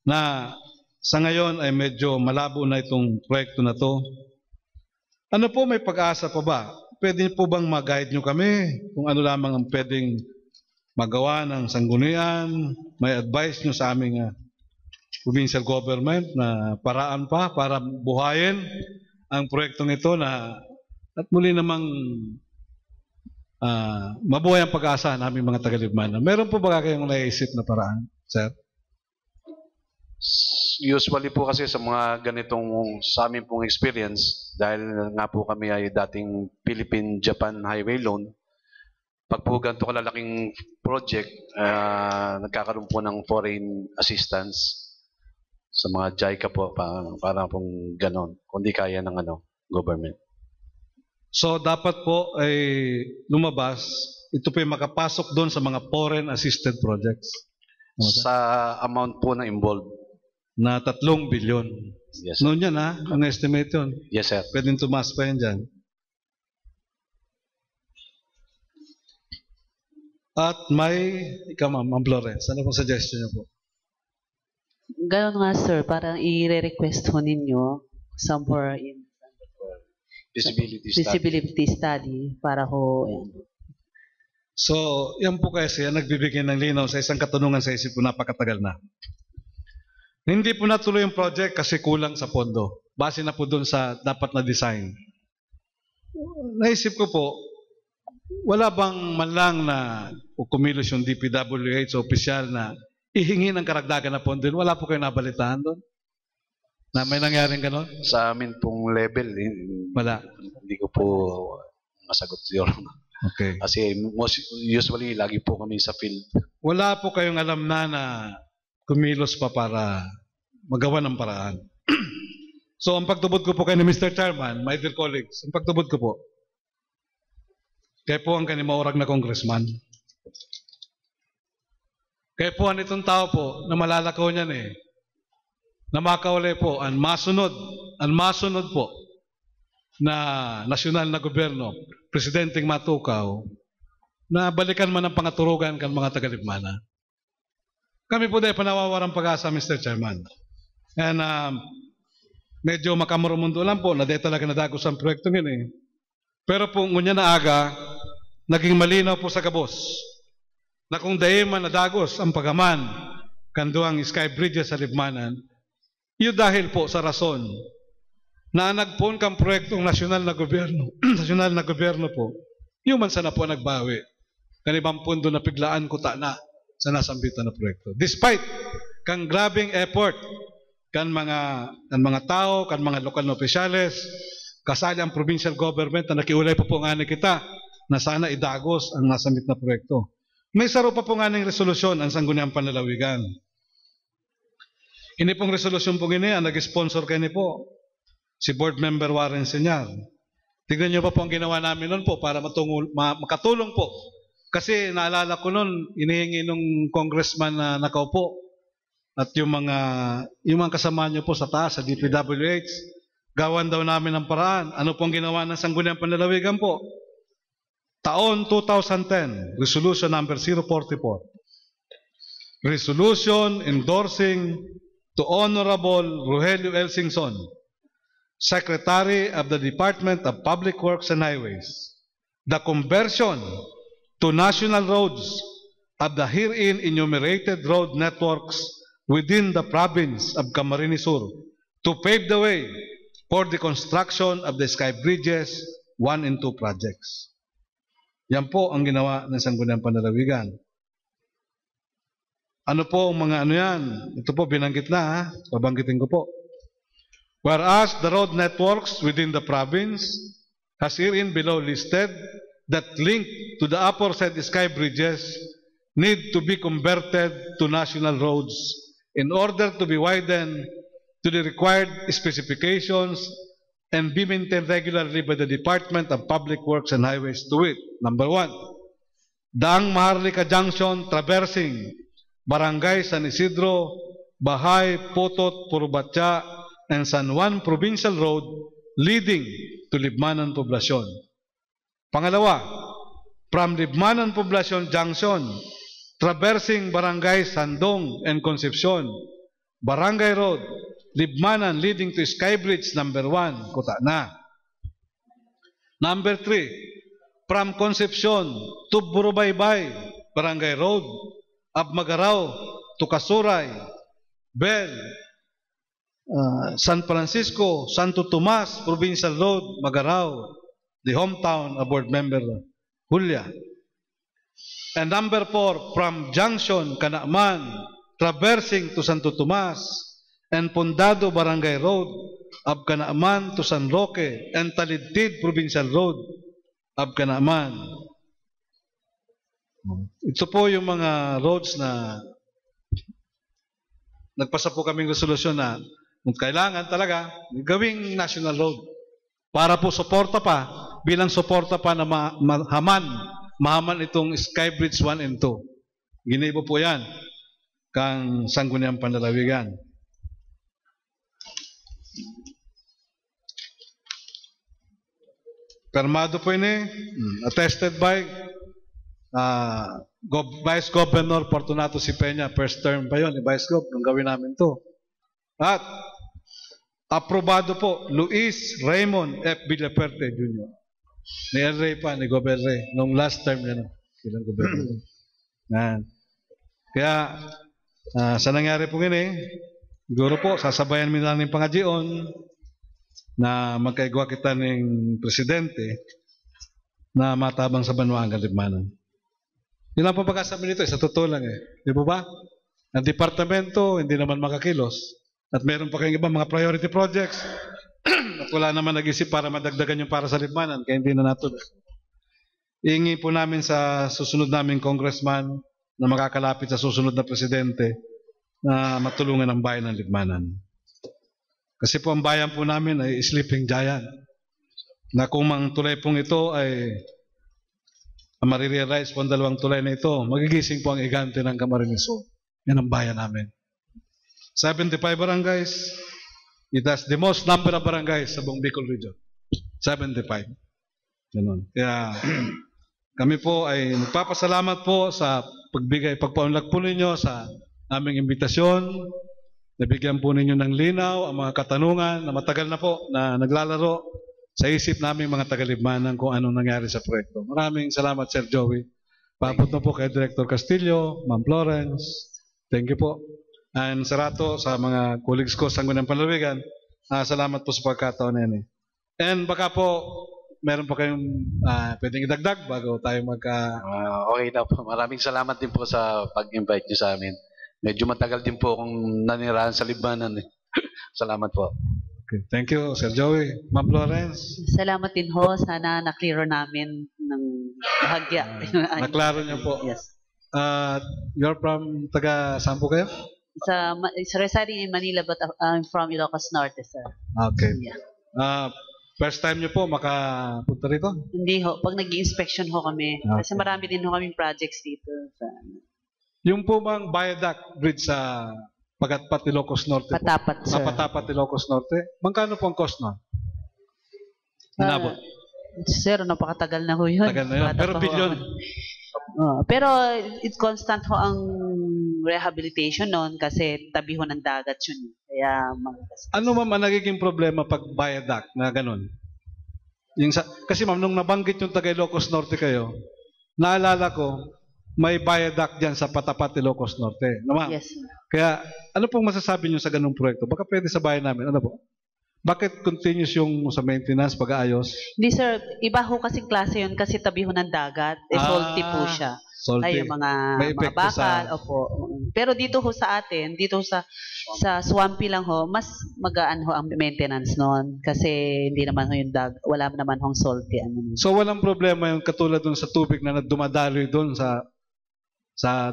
na sa ngayon ay medyo malabo na itong proyekto na to. Ano po, may pag-asa pa ba? Pwede po bang mag-guide nyo kami kung ano lamang ang pwedeng magawa ng sanggunian? May advice nyo sa aming provincial government na paraan pa para buhayin ang proyektong ito na at muli namang mabuhay ang pag-asa namin mga taga-Libmanan. Meron po ba kayong naisip na paraan, sir? Usually po kasi sa mga ganitong sa amin pong experience, dahil nga po kami ay dating Philippine-Japan Highway Loan, pag po ganito kalalaking project, nagkakaroon po ng foreign assistance sa mga JICA po, para pong ganon, kundi kaya ng government. So dapat po ay lumabas, ito po ay makapasok doon sa mga foreign assisted projects. Sa amount po na involved. Na 3 bilyon. Yes, noon yan ang estimate yun. Yes, sir. Pwedeng tumas pa yan dyan. At ikaw ma'am Florence, ano pong suggestion niyo po? Ganon nga sir, parang i-request ho ninyo somewhere in visibility study para ho. So, yan po kasi ang nagbibigay ng linaw sa isang katanungan sa isip ko napakatagal na. Hindi po natuloy yung project kasi kulang sa pondo. Base na po doon sa dapat na design. Naisip ko po, wala bang man lang na kumilos yung DPWH opisyal na ihingi ng karagdagan na pondo? Wala po kayo nabalitaan doon? Na may nangyaring gano'n? Sa amin pong level, wala. Hindi ko po masagot yun. Okay. Kasi usually, lagi po kami sa field. Wala po kayong alam na kumilos pa para magawa ng paraan. So, ang pagtubod ko po kay ni Mr. Chairman, my dear colleagues, ang pagtubod ko po, kaya po ang kanimaurag na congressman. Kaya po ang itong tao po, na malalakaw niyan na makauli po ang masunod ang masunod po na nasyonal na gobyerno, presidenteng matukaw, na balikan man ang pangaturugan kan mga tagalibmana. Kami po dahil panawawarang pag-asa, Mr. Chairman. And medyo makamurumundo lang po, na dahil talaga nadagos ang proyekto nila eh. Pero po ngunya na aga, naging malinaw po sa kabos, na kung dahil man nadagos ang pagaman, kanduang sky bridges sa Libmanan, yun dahil po sa rason, na nagpon kang proyektong nasyonal na gobyerno, nasyonal na gobyerno po, yung man sana po nagbawi. Kanibang pundo na piglaan ko ta na sa nasambitan na proyekto. Despite kang grabing effort kan mga tao, kan mga lokal na opisyales, kasali ang provincial government na nakiulay po nga kita na sana idagos ang nasambit na proyekto. May saro pa po nga ng resolusyon ang Sangguniang Panlalawigan. Ini pong resolusyon po ini, ang nag-sponsor kayo po, si Board Member Warren Senyar. Tignan niyo pa po ang ginawa namin noon po para makatulong po. Kasi naalala ko noon, inihingi nung congressman na nakaupo at yung mga kasama niyo po sa taas, sa DPWH, gawan daw namin ng paraan. Ano pong ginawa ng Sangguniang Panlalawigan po? Taon 2010, Resolution number 044. Resolution endorsing to Honorable Rogelio L. Singson, Secretary of the Department of Public Works and Highways, the conversion to national roads of the herein enumerated road networks within the province of Camarines Sur to pave the way for the construction of the Sky Bridges 1 and 2 projects. Yan po ang ginawa ng Sangguniang Panlalawigan. Ano po ang mga ano yan? Ito po binanggit na ha. Babanggitin ko po. Whereas the road networks within the province has herein below listed that link to the aforesaid Sky Bridges need to be converted to national roads in order to be widened to the required specifications and be maintained regularly by the Department of Public Works and Highways to wit. Number 1, Daang Maharlika Junction traversing Barangay San Isidro, Bahay, Potot, Purubatya, and San Juan Provincial Road leading to Libmanan Poblacion. Pangalawa, from Libmanan Poblacion Junction traversing Barangay Sandong and Concepcion, Barangay Road, Libmanan leading to Skybridge number 1, Kuta na. Number 3, from Concepcion to Burubaybay, Barangay Road, Abmagaraw to Kasuray, Bel, San Francisco, Santo Tomas, Provincial Road, Magaraw, the hometown of Board Member Julia. And number 4, from Junction, Kanaaman, traversing to Santo Tomas, and Pondado Barangay Road, of Kanaaman to San Roque, and Talidtid Provincial Road, of Kanaaman. Ito po yung mga roads na nagpasa po kaming resolusyon na kung kailangan talaga gawing national road para po suporta pa, bilang suporta pa na mahaman itong Skybridge 1 and 2. Ginibo po yan kang Sangguniang Panlalawigan. Permado po ini, attested by Vice Governor Fortunato C. Peña, first term pa yun, Vice Gov, nung gawin namin to. At aprobado po Luis Raymond F. Villaperte Jr. Ni El Rey pa, ni Gober Rey, nung last term niya, no? Kilang Gober. Kaya, sa nangyari po gini, siguro po, sasabayan mo lang ng pangadyon na magkaigwa kita ng presidente na matabang sa Banwaan Kalibmanan. Yun lang po pagkasabi nito, sa totoo lang eh. Di po ba? Ang departamento, hindi naman makakilos. At meron pa kayong ibang mga priority projects at wala naman nag-isip para madagdagan yung para sa Libmanan, kaya hindi na natuloy. Iingi po namin sa susunod naming congressman na makakalapit sa susunod na presidente na matulungan ang bayan ng Libmanan. Kasi po ang bayan po namin ay sleeping giant. Na kung ang tulay pong ito ay marirealize po ang dalawang tulay na ito, magigising po ang higante ng Camarines Sur. Yan ang bayan namin. 75 barangays, It has the most number of barangays sa buong Bicol region. 75. Ganun. Kaya kami po ay nagpapasalamat po sa pagpaunlak po ninyo sa aming imbitasyon. Nabigyan po ninyo ng linaw ang mga katanungan na matagal na po na naglalaro sa isip namin mga tagalibmanan kung anong nangyari sa proyekto. Maraming salamat, Sir Joey. Paabot na po kay Director Castillo, Ma'am Florence. Thank you po. And sa rato, sa mga colleagues ko sa Sangguniang Panlalawigan, salamat po sa pagkataon na yan. And baka po, meron pa kayong pwedeng idagdag bago tayo Okay na po. Maraming salamat din po sa pag-invite niyo sa amin. Medyo matagal din po akong nanirahan sa Libmanan. Salamat po. Okay. Thank you, Sir Joey. Ma'am Florence. Salamat din ho. Sana na-clear namin ng bahagya. Naklaro niyo po. Yes. You're from taga saan po kayo? Sa residing in Manila but I'm from Ilocos Norte, sir. Okay. Yeah. First time niyo po makapunta rito? Hindi ho. Pag nag-inspection ho kami. Okay. Kasi marami din ho kaming projects dito. Yung po bang viaduct bridge sa Pagatpat, Ilocos Norte po? Patapat, sir. Patapat, Ilocos Norte. Magkano po ang cost nun? Inabot? Sir, napakatagal na ho yun. Tagal na yun. Bata Pero pa ho billion. ako. Pero it's constant ho ang rehabilitation noon kasi tabi ho ng dagat yun. Kaya ano ma'am ang nagiging problema pag viaduct na ganun? Kasi ma'am, nung nabanggit yung taga Ilocos Norte kayo, naalala ko, may viaduct dyan sa Patapat, Ilocos Norte. No, ma'am? Yes, sir. Kaya, ano pong masasabi nyo sa ganung proyekto? Baka pwede sa bayan namin. Ano po? Bakit continuous yung sa maintenance, pag-aayos? Hindi, sir. Iba ho kasi klase yun kasi tabi ho ng dagat. Salty po siya. Salty. Ay, yung May mga epekto bakal. sa... Opo. Pero dito ho sa atin, dito ho sa swampy lang ho, mas magaan ho ang maintenance noon. Kasi hindi naman ho yung wala naman hong salty. So, walang problema yung katulad dun sa tubig na dumadaloy dun sa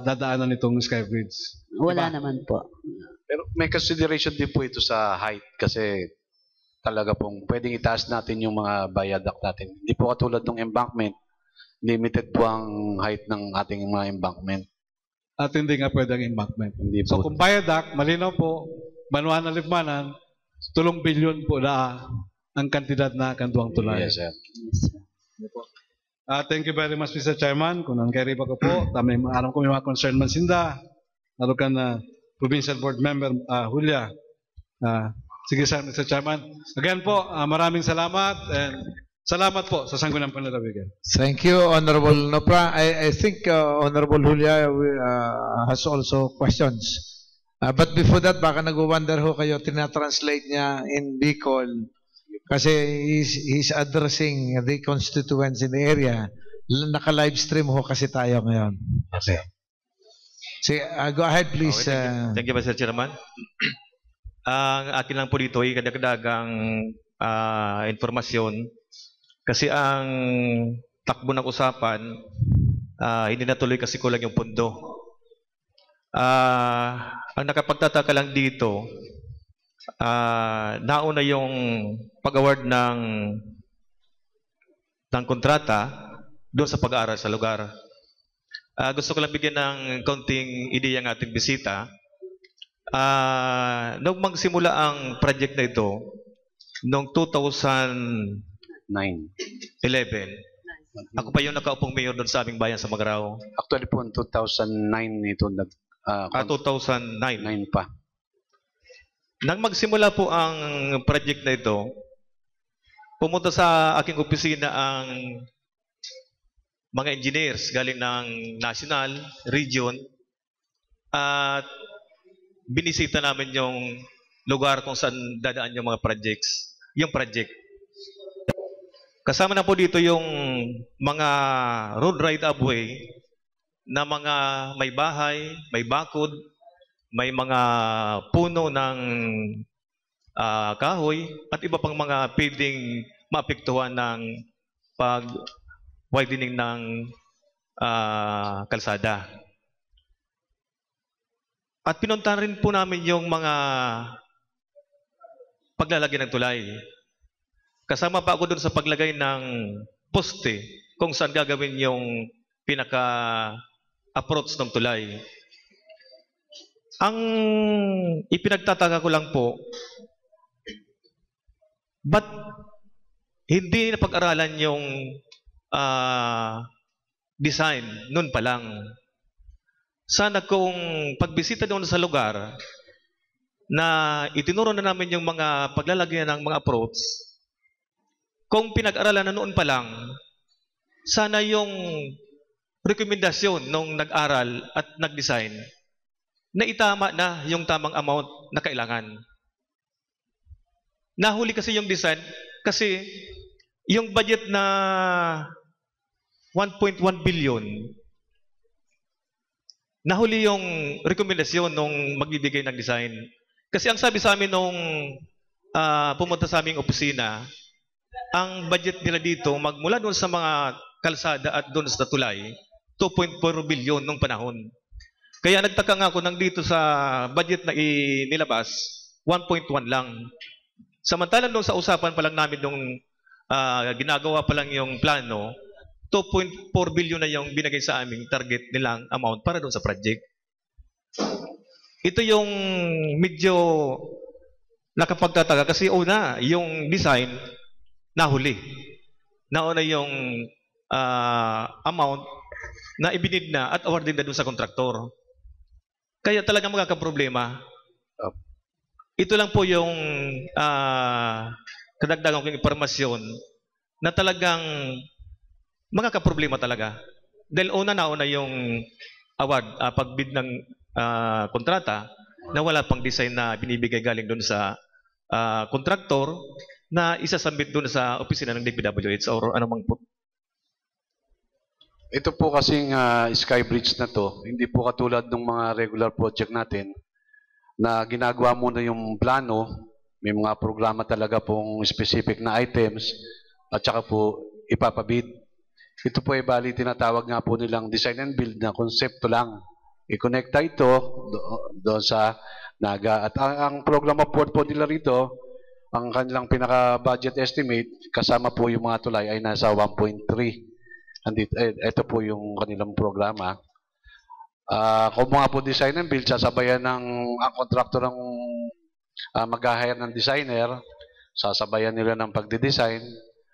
dadaanan nitong Skybridge? Wala naman po. Pero may consideration din po ito sa height kasi talaga pong pwedeng itaas natin yung mga viaduct natin. Hindi po katulad ng embankment, limited po ang height ng ating mga embankment. At hindi nga pwede ang embankment. Hindi So po. kung viaduct, malinaw po, Banuan na Libmanan, 3 bilyon po na ang kantidad na kanduang tulay. Yes, sir. Thank you very much, Mr. Chairman. Kung nang carry ba ko po, alam ko may mga concern man sinda. Lalo ka na Provincial Board Member Julia. Sige sir, Mr. Chairman. Again po, maraming salamat and salamat po sa Sangguniang Panlalawigan. Thank you, Honorable Nopra. I think Honorable Julia has also questions. But before that, baka nag-wonder ho kayo, tinatranslate niya in Bicol. Kasi he's addressing the constituents in the area. Naka-live stream ho kasi tayo ngayon. Okay. Sige, go ahead please. Okay, thank you, Mr. Chairman. Ang akin lang po dito ay kadagdagang informasyon. Kasi ang takbo ng usapan, hindi natuloy kasi kulang yung pondo. Ang nakapagtataka lang dito, nauna yung pag-award ng kontrata doon sa pag-aaral sa lugar. Gusto ko lang bigyan ng konting ideya ng ating bisita. Nung magsimula ang project na ito, noong 2011, ako pa yung nakaupong mayor doon sa aming bayan sa Magarao. Actually po, 2009 ito 2009 pa. Nang magsimula po ang project na ito, pumunta sa aking opisina ang mga engineers galing ng national, region, at binisita namin yung lugar kung saan dadaan yung mga projects, yung project. Kasama na po dito yung mga road right-of-way na mga may bahay, may bakod, may mga puno ng kahoy at iba pang mga pwedeng maapektuhan ng pag-widening ng kalsada. At pinuntahan rin po namin yung mga paglalagay ng tulay. Kasama pa ako doon sa paglagay ng poste kung saan gagawin yung pinaka-approach ng tulay. Ang ipinagtataka ko lang po, But hindi na pag-aralan yung design noon pa lang. Sana kung pagbisita doon sa lugar na itinuro na namin yung mga paglalagyan ng mga approach, kung pinag-aralan na noon pa lang, sana yung rekomendasyon nung nag-aral at nag-design na itama na yung tamang amount na kailangan. Nahuli kasi yung design kasi yung budget na 1.1 billion, nahuli yung rekomendasyon nung magbibigay ng design. Kasi ang sabi sa amin nung pumunta sa aming opisina, ang budget nila dito magmula doon sa mga kalsada at doon sa tulay, 2.4 billion nung panahon. Kaya nagtaka nga ako nang dito sa budget na inilabas, 1.1 lang. Samantalang doon sa usapan pa lang namin nung ginagawa pa lang yung plano, 2.4 billion na yung binigay sa aming target nilang amount para doon sa project. Ito yung medyo nakapagtataka kasi una, yung design nahuli. Nauna yung amount na ibinid na at awarded na doon sa kontraktor. Kaya talagang magkakaproblema. Ito lang po yung kadagdagan kong impormasyon na talagang magkakaproblema talaga. Dahil nauna yung award, pagbid ng kontrata na wala pang design na binibigay galing doon sa kontraktor na isasubmit doon sa opisina ng DPWH or anumang po. Ito po kasing Skybridge na to, hindi po katulad ng mga regular project natin na ginagawa muna yung plano, may mga programa talaga pong specific na items at saka po ipapabid. Ito po ay bali tinatawag nga po nilang design and build na konsepto lang. I-connecta ito doon sa Naga. At ang program of work po nila rito, ang kanilang pinaka-budget estimate, kasama po yung mga tulay ay nasa 1.3. Ito po yung kanilang programa. Kung mga po design and build, sasabayan ng ang kontraktor ng mag-hire ng designer, sasabayan nila ng pagde-design.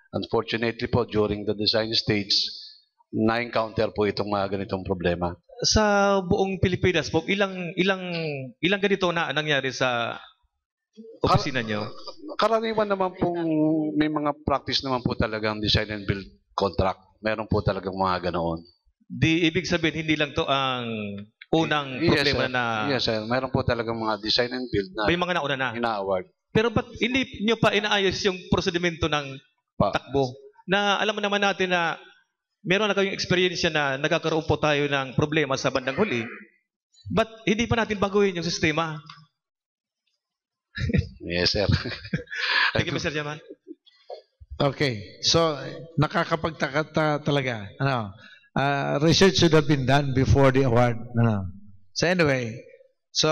Unfortunately po, during the design stage, na-encounter po itong mga ganitong problema. Sa buong Pilipinas po, ilang ganito na nangyari sa opisina nyo? Karaniwan naman pong may mga practice naman po talagang design and build contract. Meron po talagang mga ganoon. Di ibig sabihin, hindi lang to ang unang problema na... Yes, sir. Meron po talagang mga design and build na may mga nauna na. ina-award. Pero ba't hindi nyo pa inaayos yung prosedimento ng takbo? Na alam mo naman natin na meron na kayong experience na nagkakaroon po tayo ng problema sa bandang huli. Ba't hindi pa natin baguhin yung sistema? Yes, sir. Thank you, Mr. Chairman. Okay. So, nakakapagtaka talaga. Research should have been done before the award. So anyway, so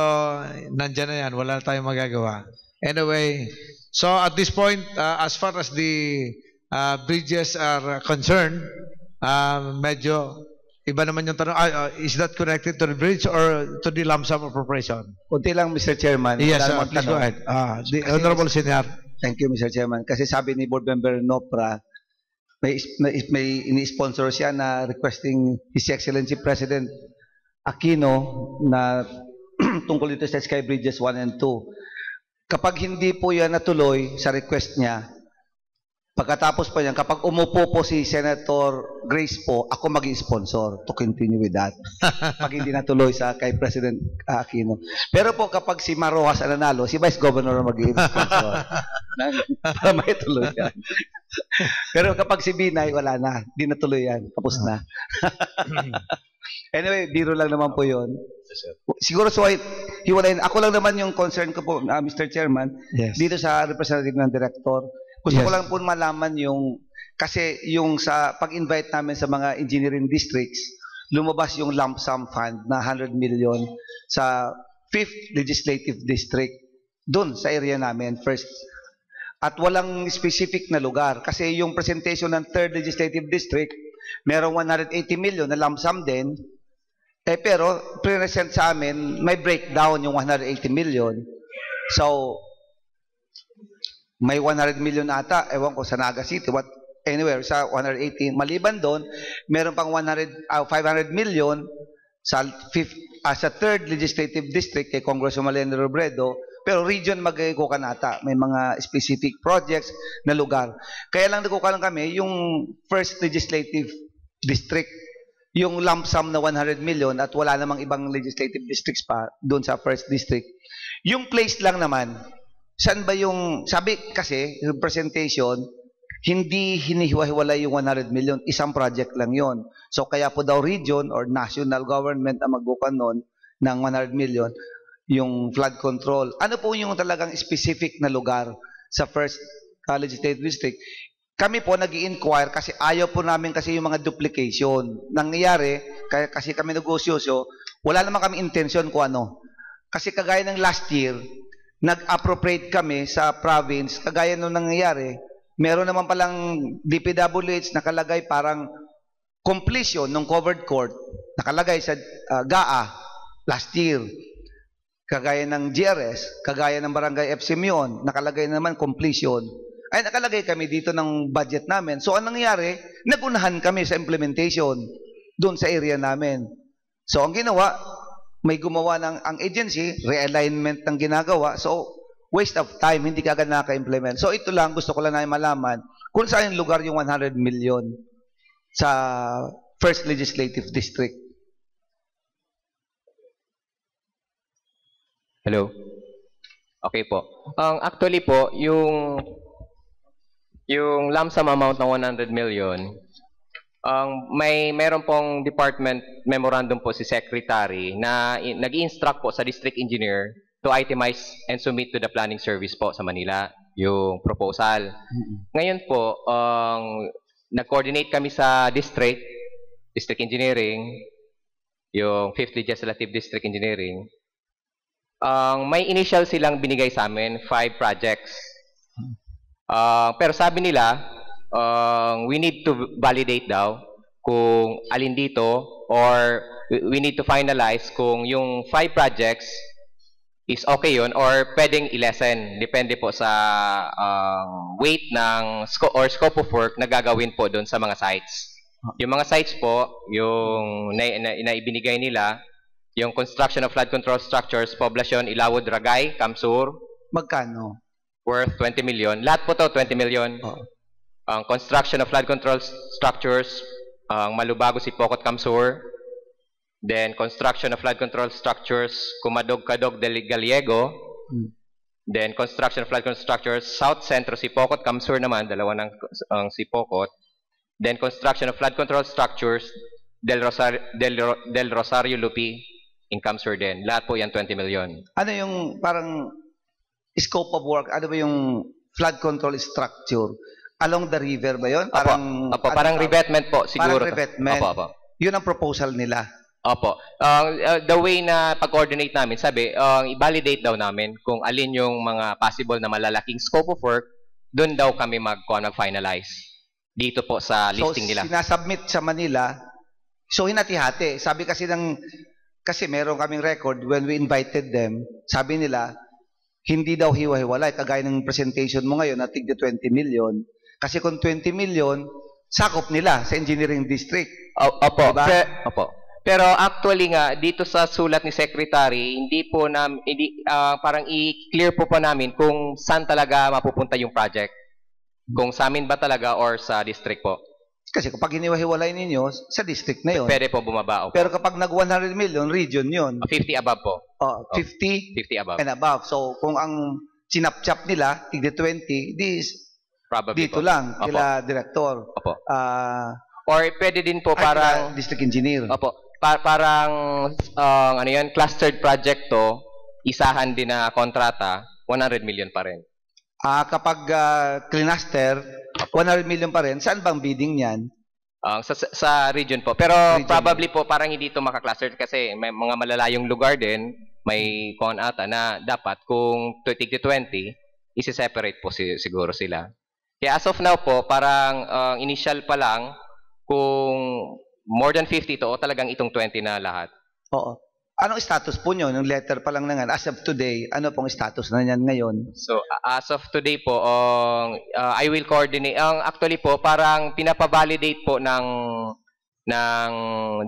nandyan na yan. Wala tayong magagawa. Anyway, so at this point, as far as the bridges are concerned, medyo iba naman yung tanong. Is that connected to the bridge or to the lump sum appropriation? Kunti lang, Mr. Chairman. Yes, please go ahead. The Honorable Senior. Thank you, Mr. Chairman. Kasi sabi ni Board Member Nopra, may ini-sponsor siya na requesting His Excellency President Aquino na tungkol dito sa Sky Bridges 1 and 2. Kapag hindi po yan natuloy sa request niya, pagkatapos pa yan, kapag umupo po si Senator Grace po, ako mag-sponsor to continue with that. Pag hindi natuloy sa kay President Aquino. Pero po kapag si Marojas ang nanalo, si Vice Governor mag-sponsor. Para may tuloy yan. Pero kapag si Binay, wala na. Di natuloy yan. Tapos na. Anyway, biro lang naman po yun. Siguro so hiwalayin. Ako lang naman yung concern ko po, Mr. Chairman, dito sa representative ng director. Gusto ko lang po malaman yung, kasi yung sa pag-invite namin sa mga engineering districts, lumabas yung lump sum fund na 100 million sa 5th Legislative District, dun sa area namin, first. At walang specific na lugar. Kasi yung presentation ng 3rd Legislative District, merong 180 million na lump sum din, pero present sa amin, may breakdown yung 180 million. So, May 100 million ata, ewan ko sa Naga City, anywhere sa 180. Maliban doon, meron pang 500 million sa sa 3rd Legislative District kay Congressman Malena Robredo, pero region mag-ikukan ata. May mga specific projects na lugar. Kaya lang nagkukulang kami yung 1st Legislative District, yung lump sum na 100 million at wala namang ibang legislative districts pa doon sa 1st District. Yung place lang naman, saan ba yung, sabi kasi, yung presentation, hindi hinihiwa-hiwalay yung 100 million, isang project lang yon. So kaya po daw region or national government ang magbukan nun ng 100 million, yung flood control. Ano po yung talagang specific na lugar sa 1st Legislative District? Kami po nag-i-inquire kasi ayaw po namin kasi yung mga duplication. Nangyayari, kasi kami negosyoso, wala naman kami intention kung ano. Kasi kagaya ng last year, nag-appropriate kami sa province, kagaya nung nangyayari, meron naman palang DPWH nakalagay parang completion ng covered court, nakalagay sa GAA last year. Kagaya ng GRS, kagaya ng Barangay F. Simeon, nakalagay naman completion. Ay nakalagay kami dito ng budget namin. So anong nangyari? Nagunahan kami sa implementation doon sa area namin. So ang ginawa, may gumawa ng ang agency, realignment ng ginagawa. So, waste of time, hindi ka agad naka-implement. So, ito lang, gusto ko lang na malaman kung saan yung lugar yung 100 million sa 1st Legislative District. Hello? Okay po. Actually po, yung lump sum amount ng 100 million, meron pong department memorandum po si Secretary na nag-instruct po sa district engineer to itemize and submit to the planning service po sa Manila yung proposal. Ngayon po, nag-coordinate kami sa district engineering, yung 5th Legislative District Engineering. May initial silang binigay sa amin, 5 projects. Pero sabi nila, we need to validate daw kung alin dito or we need to finalize kung yung 5 projects is okay yun or pwedeng i-lessen. Depende po sa weight ng scope of work na gagawin po doon sa mga sites. Yung mga sites po, yung naibinigay nila, yung construction of flood control structures, Poblacion, Ilawod, Ragay, Kamsur. Magkano? Worth 20 million. Lahat po to 20 million. Construction of flood control structures, Malubago, Sipokot, Kamsur. Then construction of flood control structures, Kumadog, Kadog, del Gallego. Then construction of flood control structures, South Centro, Sipokot, Kamsur naman, dalawa ng Sipokot. Then construction of flood control structures, Del Rosario, Lupi, in Kamsur din. Lahat po yan 20 million. Ano yung parang scope of work? Ano ba yung flood control structure? Along the river ba yun? Parang, parang revetment po, siguro. Parang revetment. Yun ang proposal nila. Opo. The way na pag-coordinate namin, sabi, i-validate daw namin kung alin yung mga possible na malalaking scope of work, doon daw kami mag-finalize. Dito po sa listing nila. So, sinasubmit sa Manila, so hinati-hati. Sabi kasi kasi meron kaming record when we invited them, sabi nila, hindi daw hiwa-hiwalay, kagaya ng presentation mo ngayon na tigda 20 million. Kasi kung 20 million, sakop nila sa engineering district. Opo. Diba? Opo. Pero actually nga, dito sa sulat ni Secretary, parang i-clear po pa namin kung saan talaga mapupunta yung project. Kung sa amin ba talaga or sa district po. Kasi kapag hiniwa-hiwalay ninyo, sa district na yun. Pwede po bumaba. Pero kapag nag 100 million, region yun. 50 above po. 50 above. And above. So, kung ang sinapchap nila, tigda 20, probably dito po. lang, kila director. Opo. Or pwede din po parang district engineer. Opo. Parang ano yan, clustered project to, isahan din na kontrata, 100 million pa rin. Kapag cluster, 100 million pa rin, saan bang bidding niyan? Sa region po. Pero probably po parang hindi ito makakluster kasi may mga malalayong lugar din, may ata na dapat kung 20, isi-separate po siguro sila. Kaya as of now po, parang initial pa lang, kung more than 50 to, talagang itong 20 na lahat. Oo. Anong status po nyo? Yung letter pa lang na nga, as of today, ano pong status na yan ngayon? So, as of today po, I will coordinate. Actually po, parang pinapavalidate po ng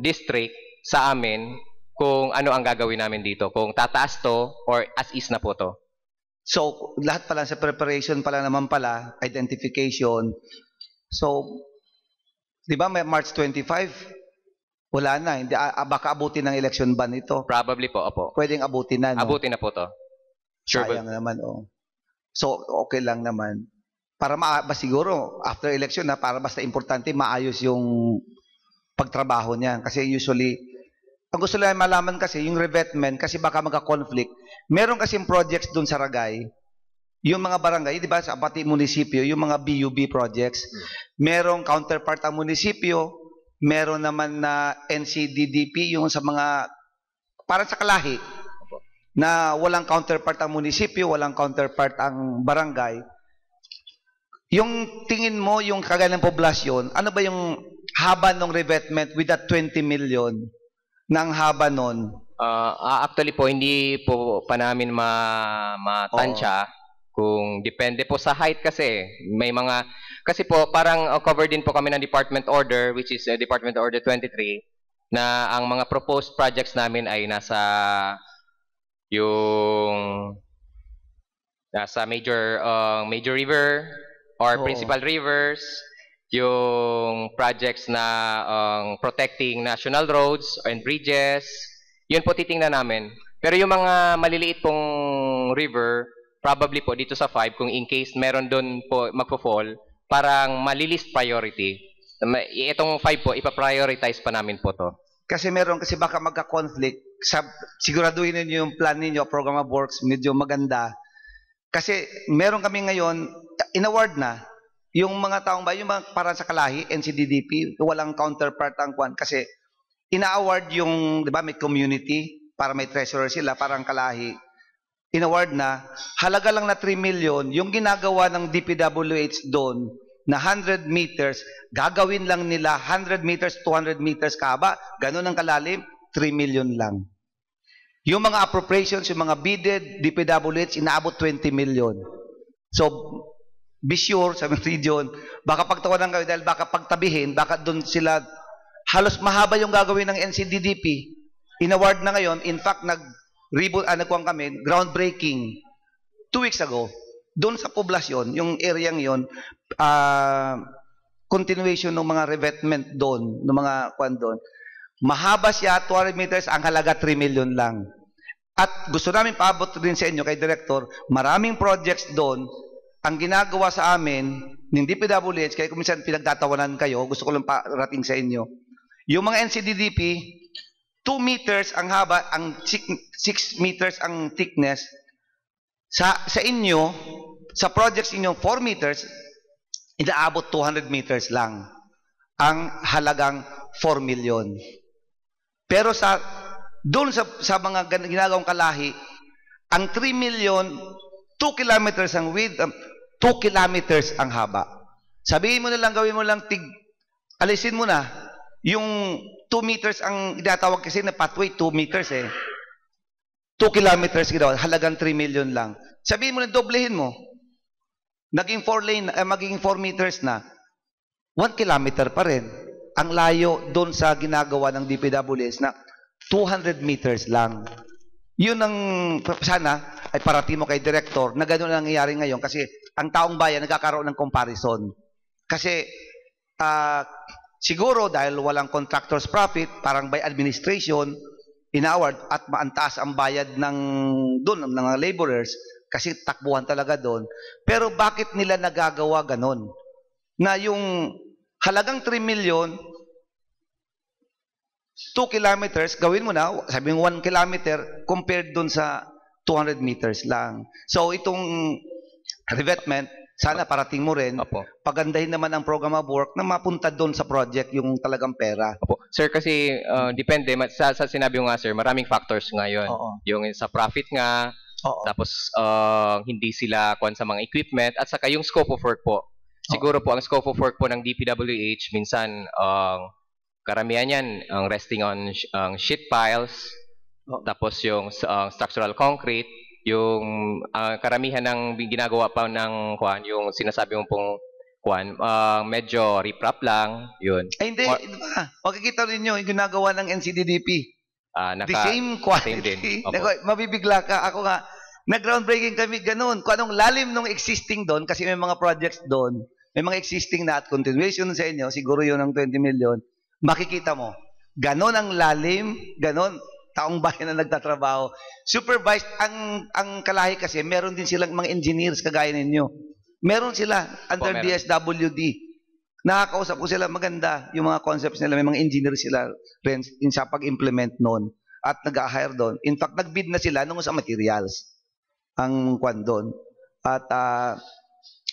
district sa amin kung ano ang gagawin namin dito. Kung tataas to or as is na po to. So, lahat pala sa preparation pala naman pala, identification. So, di ba may March 25? Wala na. Hindi, baka abutin ng election ban ito. Probably po, opo. Pwedeng abutin na, no? Abutin na po to. Sure. Sayang naman, oh. So, okay lang naman. Para siguro, after election na, para basta importante, maayos yung pagtrabaho niya. Kasi usually, ang gusto lang malaman kasi, yung revetment, kasi baka magka-conflict. Meron kasing projects dun sa Ragay, yung mga barangay, di ba, sa pati munisipyo, yung mga BUB projects, merong counterpart ang munisipyo, meron naman na NCDDP, yung sa mga, para sa kalahi, na walang counterpart ang munisipyo, walang counterpart ang barangay. Yung tingin mo, yung kagaya ng poblasyon, ano ba yung haba ng revetment with that 20 million ng haba nun? Actually po, hindi po pa namin matansya. Kung depende po sa height kasi. May mga, kasi po parang covered din po kami ng Department Order, which is Department Order 23, na ang mga proposed projects namin ay nasa major river or principal rivers, yung projects na protecting national roads and bridges, yun po titingnan namin. Pero yung mga maliliit pong river, probably po dito sa 5, kung in case meron doon po magpo-fall, parang malilist priority. Itong 5 po, ipa-prioritize pa namin po to. Kasi baka magka-conflict. Siguraduhin niyo yung plan niyo, program of works, medyo maganda. Kasi meron kami ngayon, in-award na, yung mga taong ba, yung mga para sa kalahi, NCDDP, walang counterpart ang kwan. Kasi ina-award yung, di ba, may community, para may treasurer sila, parang kalahi. In-award na, halaga lang na 3 million, yung ginagawa ng DPWH doon na 100 meters, gagawin lang nila 100 meters, 200 meters kahaba, ganun ang kalalim, 3 million lang. Yung mga appropriations, yung mga bidded, DPWH, inaabot 20 million. So, be sure sa region, baka pagtawanan kayo dahil baka pagtabihin, baka doon sila, halos mahaba yung gagawin ng NCDDP. In-award na ngayon, in fact, nagkuhan kami, groundbreaking 2 weeks ago, doon sa poblasyon, yung area yon, continuation ng mga revetment doon, ng mga kuan doon. Mahaba siya, 200 meters, ang halaga 3 million lang. At gusto namin paabot din sa inyo, kay Director, maraming projects doon, ang ginagawa sa amin, ng DPWH, kaya kung minsan pinagtatawanan kayo, gusto ko lang parating sa inyo, yung mga NCDDP, 2 meters ang haba, ang 6 meters ang thickness. Sa inyo, sa projects inyo, 4 meters, inaabot 200 meters lang. Ang halagang 4 million. Pero doon sa mga ginagawang kalahi, ang 3 million, 2 kilometers ang width, 2 kilometers ang haba. Sabihin mo na lang, gawin mo lang, alisin mo na, yung 2 meters ang tinatawag kasi na pathway, 2 meters eh. 2 kilometers ginawa, halagang 3 million lang. Sabihin mo na, doblehin mo. Naging 4 meters na, 1 kilometer pa rin. Ang layo doon sa ginagawa ng DPWS na 200 meters lang. Yun ang sana ay parating mo kay Director na gano'n ang nangyayari ngayon kasi ang taong bayan nagkakaroon ng comparison. Kasi siguro dahil walang contractor's profit, parang by administration, in-award at maantaas ang bayad ng mga laborers kasi takbuhan talaga doon. Pero bakit nila nagagawa ganon? Na yung halagang 3 million, 2 kilometers, gawin mo na, sabi mo 1 kilometer, compared doon sa 200 meters lang. So itong revetment, sana parating mo rin, pagandahin naman ang program of work na mapunta doon sa project yung talagang pera. Opo. Sir, kasi depende, sa sinabi mo nga sir, maraming factors ngayon. Yung sa profit nga, tapos hindi sila kuwan sa mga equipment, at saka yung scope of work po. Siguro po ang scope of work po ng DPWH, minsan karamihan yan ang resting on sheet piles, Tapos yung structural concrete, yung karamihan ng ginagawa pa ng kuan, yung sinasabi mo pong kuan, medyo riprap lang, yun. Ay, hindi. Diba? Makikita rin nyo yung ginagawa ng NCDDP. The same quantity. Mabibigla ka. Ako nga, nag-groundbreaking kami ganun. Kung anong lalim ng existing doon, kasi may mga projects doon, may mga existing na at continuation sa inyo, siguro yun ang 20 million, makikita mo. Ganon ang lalim, ganon, taong bayan na nagtatrabaho. Supervised, ang Kalahi kasi, meron din silang mga engineers kagaya ninyo. Meron sila under DSWD. Nakakausap ko sila, maganda yung mga concepts nila, may mga engineers sila rin sa pag-implement noon at nag-hire doon. In fact, nag-bid na sila nung sa materials ang kwan doon. At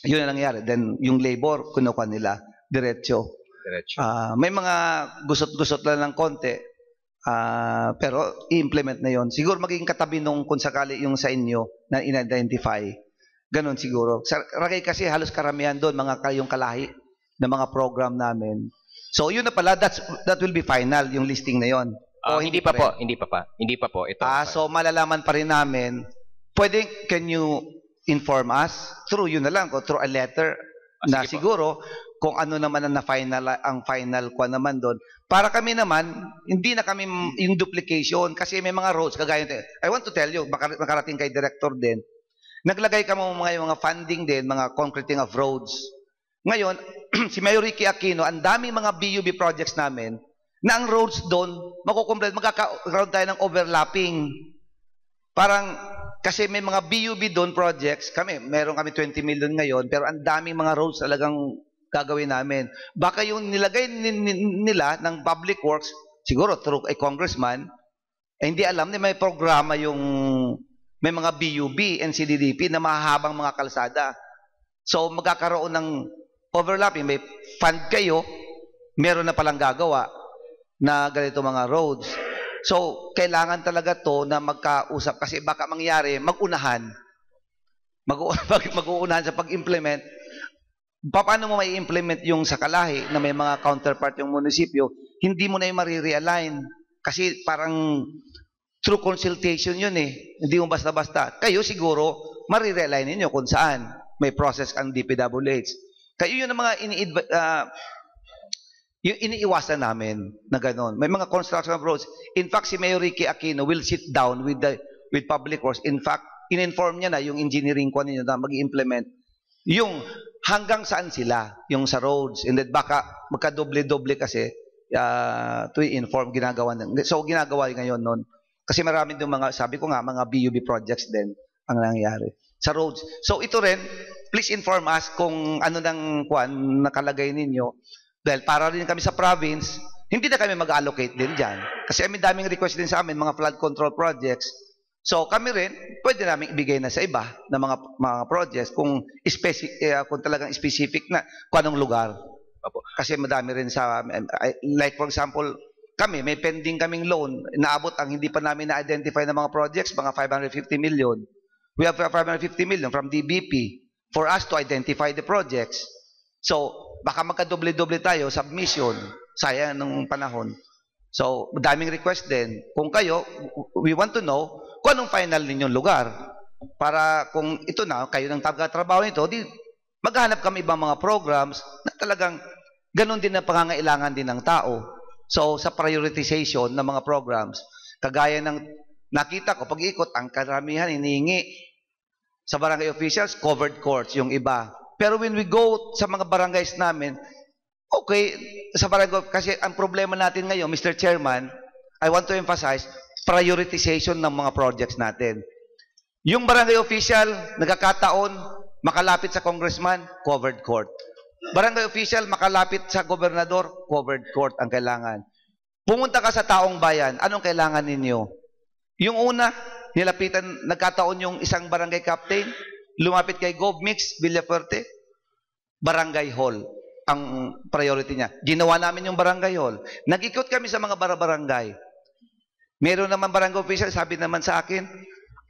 yun na nangyari. Then yung labor, kunukuha nila diretso. May mga gusot-gusot lang ng konti, pero i-implement na yon. Siguro magiging katabi nung kung sakali yung sa inyo na in-identify. Ganon siguro. Sa Rakay kasi halos karamihan doon, yung Kalahi na mga program namin. So yun na pala, that will be final, yung listing na yon. Hindi pa po. Ito. So malalaman pa rin namin. Can you inform us through yun na lang, through a letter na siguro kung ano naman ang final kwa naman doon. Para kami naman, hindi na kami yung duplication kasi may mga roads kagaya nito. I want to tell you, makarating kay director din. Naglagay ka mga funding din, mga concreting of roads. Ngayon, si Mayor Ricky Aquino, ang daming mga BUB projects namin na ang roads doon, magkakaroon tayo ng overlapping. Parang, kasi may mga BUB doon projects, meron kami 20 million ngayon, pero ang daming mga roads talagang gagawin namin. Baka yung nilagay nila ng public works, siguro through a congressman, hindi alam na may programa may mga BUB, NCDDP na mahahabang mga kalsada. So, magkakaroon ng overlapping. May fund kayo, meron na palang gagawa na ganito mga roads. So, kailangan talaga to na magkausap kasi baka mangyari, mag-uunahan sa pag-implement. Paano mo may implement yung sa Kalahi na may mga counterpart yung munisipyo, hindi mo na yung marirealign. Kasi parang through consultation yun eh. Hindi mo basta-basta. Kayo siguro, marirealign ninyo kung saan may process ang DPWH. Kayo yun ang mga yung iniiwasan namin na gano'n. May mga construction of roads. In fact, si Mayor Ricky Aquino will sit down with Public Works. In fact, in-inform niya na yung engineering ko ninyo na mag-implement yung hanggang saan sila, yung sa roads. And then baka magkadoble-doble kasi to inform ginagawa. So, ginagawa ngayon noon. Kasi marami yung mga, sabi ko nga, mga BUB projects din ang nangyayari sa roads. So, ito rin, please inform us kung ano nang nakalagay ninyo. Dahil para rin kami sa province, hindi na kami mag-allocate din dyan. Kasi may daming request din sa amin, mga flood control projects. So kami rin, pwede namin ibigay na sa iba na mga projects kung talagang specific na kung anong lugar. Kasi madami rin sa, like for example, may pending kaming loan, naabot ang hindi pa namin na-identify na mga projects, mga 550 million. We have 550 million from DBP for us to identify the projects. So, baka magkadoble-doble tayo, submission, sayang nung panahon. So, daming request din. Kung kayo, we want to know kung anong final ninyong lugar. Para kung ito na, kayo ng taga-trabaho nito, maghanap kami ibang mga programs na talagang ganun din ang pangangailangan din ng tao. So, sa prioritization ng mga programs, kagaya ng nakita ko, pag-ikot, ang karamihan inihingi sa barangay officials, covered courts, yung iba. Pero when we go sa mga barangays namin, okay, sa barangay, kasi ang problema natin ngayon, Mr. Chairman, I want to emphasize, prioritization ng mga projects natin. Yung barangay official, nagkakataon, makalapit sa congressman, covered court. Barangay official, makalapit sa gobernador, covered court ang kailangan. Pumunta ka sa taong bayan, anong kailangan ninyo? Yung una, nilapitan, nagkataon yung isang barangay captain, lumapit kay GovMix, Villafuerte, barangay hall ang priority niya. Ginawa namin yung barangay hall. Nag-ikot kami sa mga barangay. Meron naman barangay official, sabi naman sa akin,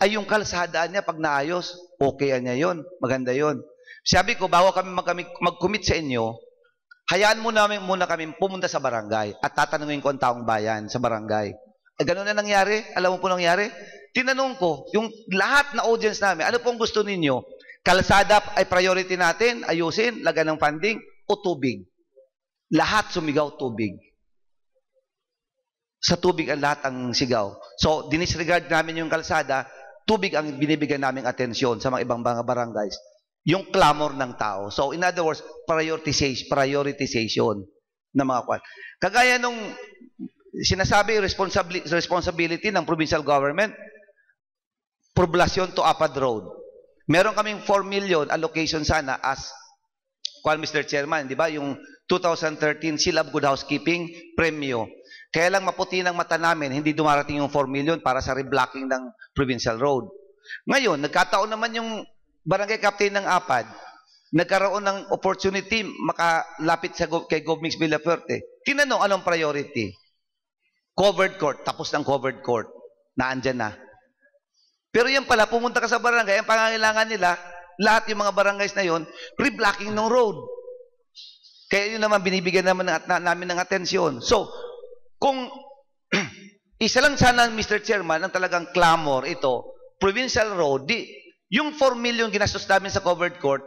ay yung kalsadaan niya pag naayos, okay niya yun, maganda yun. Sabi ko, bago kami mag-commit sa inyo, hayaan mo namin muna kami pumunta sa barangay at tatanungin ko ang taong bayan sa barangay. Ganun na nangyari. Alam mo po nangyari? Tinanong ko, yung lahat na audience namin, ano pong gusto ninyo? Kalsada ay priority natin, ayusin, lagyan ng funding, o tubig? Lahat sumigaw tubig. Sa tubig ang lahat ang sigaw. So, dinisregard namin yung kalsada, tubig ang binibigyan naming atensyon sa mga ibang mga barangays. Yung clamor ng tao. So, in other words, prioritization ng mga kwan. Kagaya nung sinasabi responsibility ng provincial government, poblasyon to Apad Road. Meron kaming 4 million allocation sana as, Mr. Chairman, di ba? Yung 2013 Seal of Good Housekeeping Premio. Kaya lang maputi ng mata namin, hindi dumarating yung 4 million para sa reblocking ng provincial road. Ngayon, nagkataon naman yung barangay captain ng Apad, nagkaroon ng opportunity makalapit kay Govmix Villafuerte. Tinanong anong priority? Covered court, tapos ng covered court, naandyan na. Pero yan pala, pumunta ka sa barangay, ang pangangailangan nila, lahat yung mga barangays na yon, reblocking ng road. Kaya yun naman, binibigyan naman namin ng atensyon. So, kung isa lang sana, Mr. Chairman, ang talagang clamor ito, provincial road, yung 4 million ginastos namin sa covered court,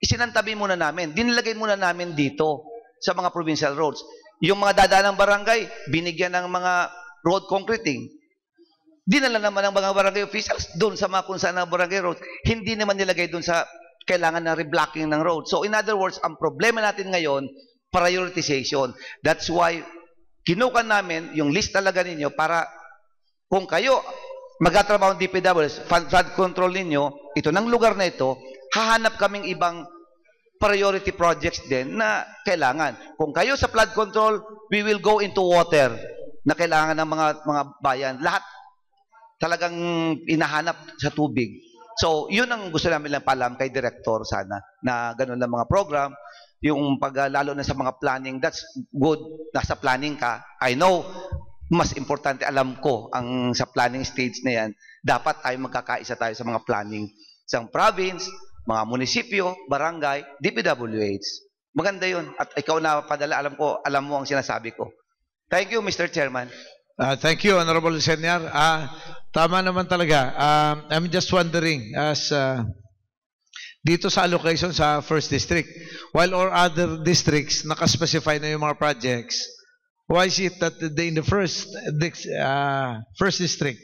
isinantabi muna namin, dinilagay muna namin dito sa mga provincial roads. Yung mga dadaan ng barangay, binigyan ng mga road concreting. Dinala naman ng mga barangay officials doon sa mga kung saan ng barangay roads. Hindi naman nilagay doon sa kailangan ng reblocking ng road. So in other words, ang problema natin ngayon, prioritization. That's why kinuha namin yung list talaga ninyo para kung kayo magtatrabaho ng DPWH, flood control ninyo, ito ng lugar na ito, hahanap kaming ibang priority projects din na kailangan. Kung kayo sa flood control, we will go into water na kailangan ng mga bayan. Lahat talagang inahanap sa tubig. So, yun ang gusto namin lang paalam kay Director sana na ganun na mga program. Yung lalo na sa mga planning, that's good. Nasa planning ka. I know, mas importante, alam ko, ang sa planning stage na yan, dapat tayo magkakaisa tayo sa mga planning. Sa province, mga munisipyo, barangay, DPWH. Maganda yun. At ikaw na padala, alam mo ang sinasabi ko. Thank you, Mr. Chairman. Thank you, Honorable Senior. Tama naman talaga. I'm just wondering, as dito sa allocation sa first district, while all other districts nakaspecify na yung mga projects, why is it that in the first district,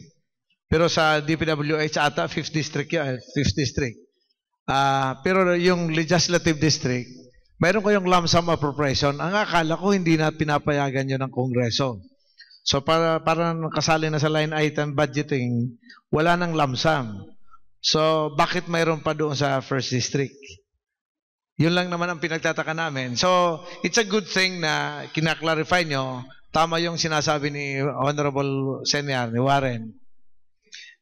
pero sa DPWH ata 5th district yun, 5th district. Pero yung legislative district, mayroon kayong lump sum appropriation. Ang akala ko hindi na pinapayagan yun ng Kongreso. So para kasali na sa line item budgeting, wala nang lump sum. So bakit mayroon pa doon sa first district? Yun lang naman ang pinagtataka namin. So it's a good thing na kinaklarify nyo. Tama yung sinasabi ni Honorable Senior, ni Warren,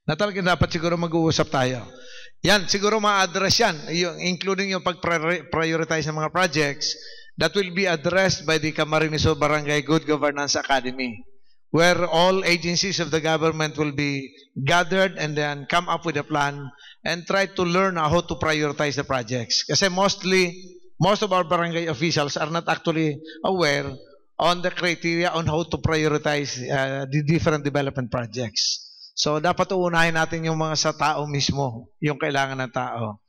na talagang dapat siguro mag-uusap tayo. Yan, siguro ma-address yan, including yung pag-prioritize ng mga projects that will be addressed by the Camarines Sur Barangay Good Governance Academy, where all agencies of the government will be gathered and then come up with a plan and try to learn how to prioritize the projects. Kasi most of our barangay officials are not actually aware on the criteria on how to prioritize the different development projects. So, dapat uunahin natin yung mga sa tao mismo, yung kailangan ng tao.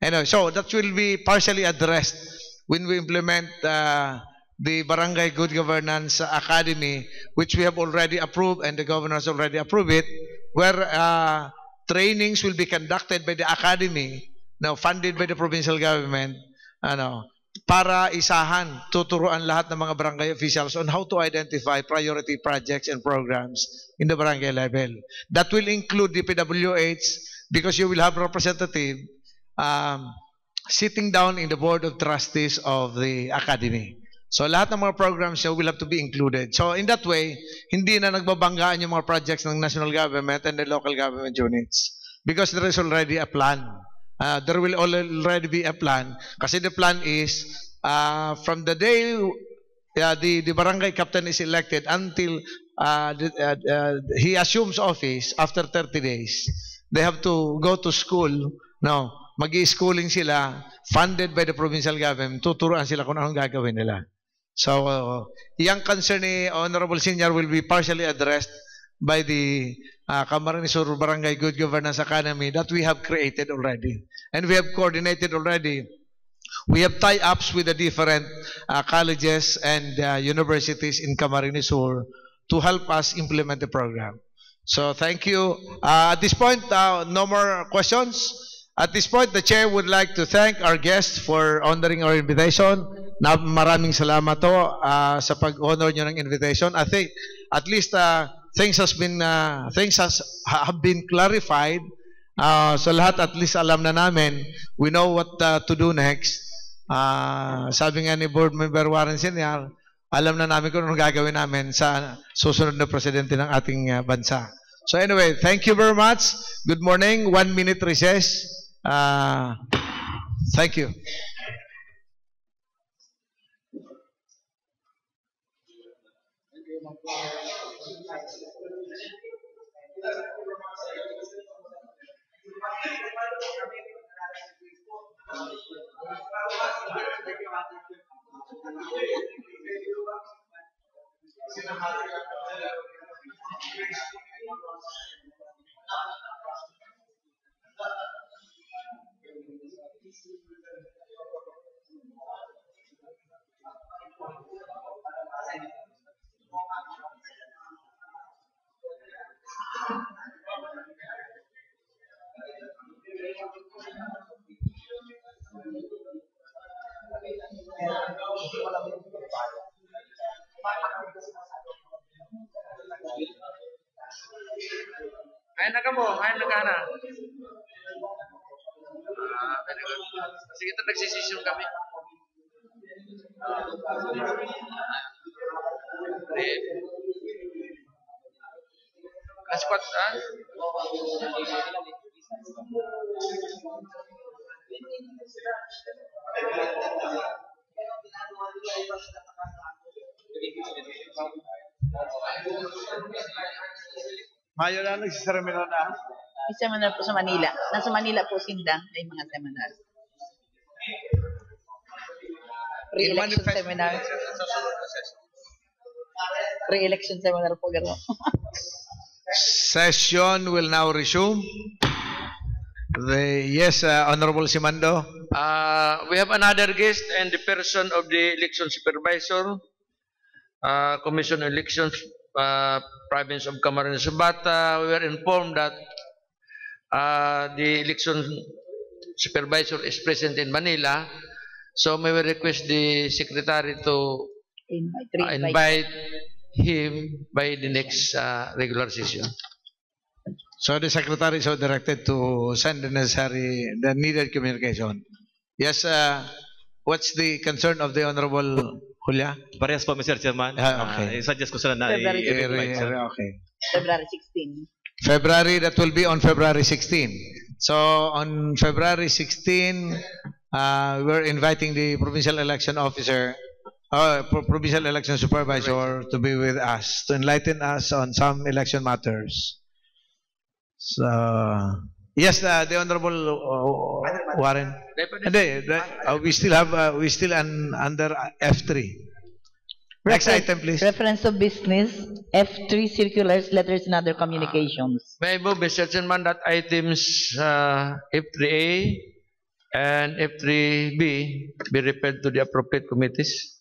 Anyway, so that will be partially addressed when we implement the Barangay Good Governance Academy, which we have already approved and the governor has already approved it, where trainings will be conducted by the academy, now funded by the provincial government, para isahan, tuturuan lahat ng mga barangay officials on how to identify priority projects and programs in the barangay level. That will include the PWH because you will have representative sitting down in the board of trustees of the academy. So lahat ng mga programs will have to be included. So in that way, hindi na nagbabanggaan yung mga projects ng national government and the local government units because there is already a plan. There will already be a plan kasi the plan is from the day the barangay captain is elected until he assumes office after 30 days. They have to go to school. No, mag-i-schooling sila funded by the provincial government. Tuturuan sila kung anong gagawin nila. So, yung concern ni Honorable Senior will be partially addressed by the Camarines Sur Barangay Good Governance Academy that we have created already. And we have coordinated already. We have tie-ups with the different colleges and universities in Camarines Sur to help us implement the program. So thank you. At this point, no more questions. At this point, the chair would like to thank our guests for honoring our invitation. Na maraming salamat to sa pag-honor nyo ng invitation. I think at least things have been clarified. So lahat at least alam na namin. We know what to do next. Sabi nga ni Board Member Warren Senior, alam na namin kung anong gagawin namin sa susunod na presidente ng ating bansa. So anyway, thank you very much. Good morning. 1 minute recess. Thank you. Ay na ka mo, ay na ka na. Sige, ito nagsisisyon kami. Kaspat, Mayo na nagsiseminar na. May seminar po sa Manila. Nasa Manila po Sindang may mga seminar. Pre-election seminar. Pre-election seminar po gano'n. Session will now resume. Yes, Honorable Simando. We have another guest and the person of the election supervisor, Commission on Elections, province of Camarines. But we were informed that the election supervisor is present in Manila. So may we request the secretary to invite him by the next regular session. So the secretary is so directed to send the needed communication. Yes, what's the concern of the Honorable Julia? Parehas po, Mr. Chairman. Okay. I-suggest ko sila na February Okay. February 16. February, that will be on February 16. So on February 16, we're inviting the provincial election officer, provincial election supervisor to be with us, to enlighten us on some election matters. So, yes, the Honorable Warren. We still have, under F3. Next item, please. Reference of business, F3 circulars, letters, and other communications. May I move, Mr. Chairman, that items F3A and F3B be referred to the appropriate committees?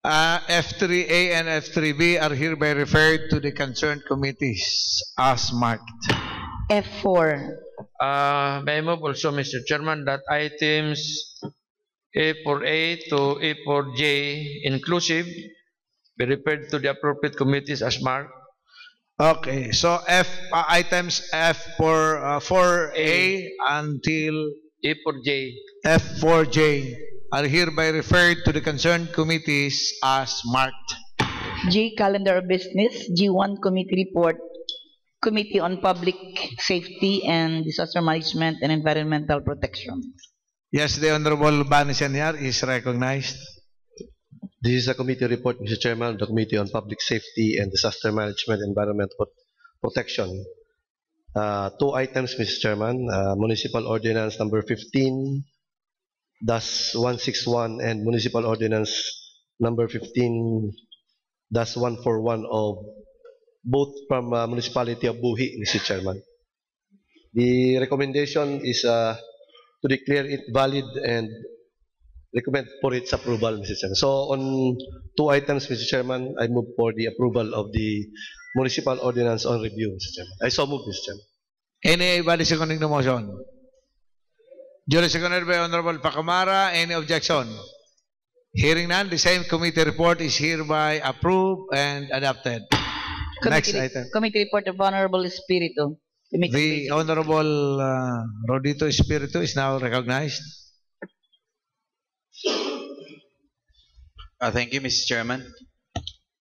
F3A and F3B are hereby referred to the concerned committees as marked. F4. May I move also, Mr. Chairman, that items A4A to A4J inclusive be referred to the appropriate committees as marked. Okay, so items F4 4A until A4J. F4J are hereby referred to the concerned committees as marked. G. Calendar of business. G1 committee report. Committee on Public Safety and Disaster Management and Environmental Protection. Yes, the Honorable Bani Senior is recognized. This is a committee report, Mr. Chairman, of the Committee on Public Safety and Disaster Management and Environmental Protection. Two items, Mr. Chairman, Municipal Ordinance number 15-161 and Municipal Ordinance number 15-141 of both from municipality of Buhi, Mr. Chairman. The recommendation is to declare it valid and recommend for its approval, Mr. Chairman. So on 2 items, Mr. Chairman, I move for the approval of the municipal ordinance on review, Mr. Chairman. I so move, Mr. Chairman. Anybody seconding the motion? Duly seconded by Honorable Pacamara. Any objection? Hearing none, the same committee report is hereby approved and adopted. Next item. Committee report of Honorable Espiritu. The Honorable Rodito Espiritu is now recognized. Thank you, Mr. Chairman.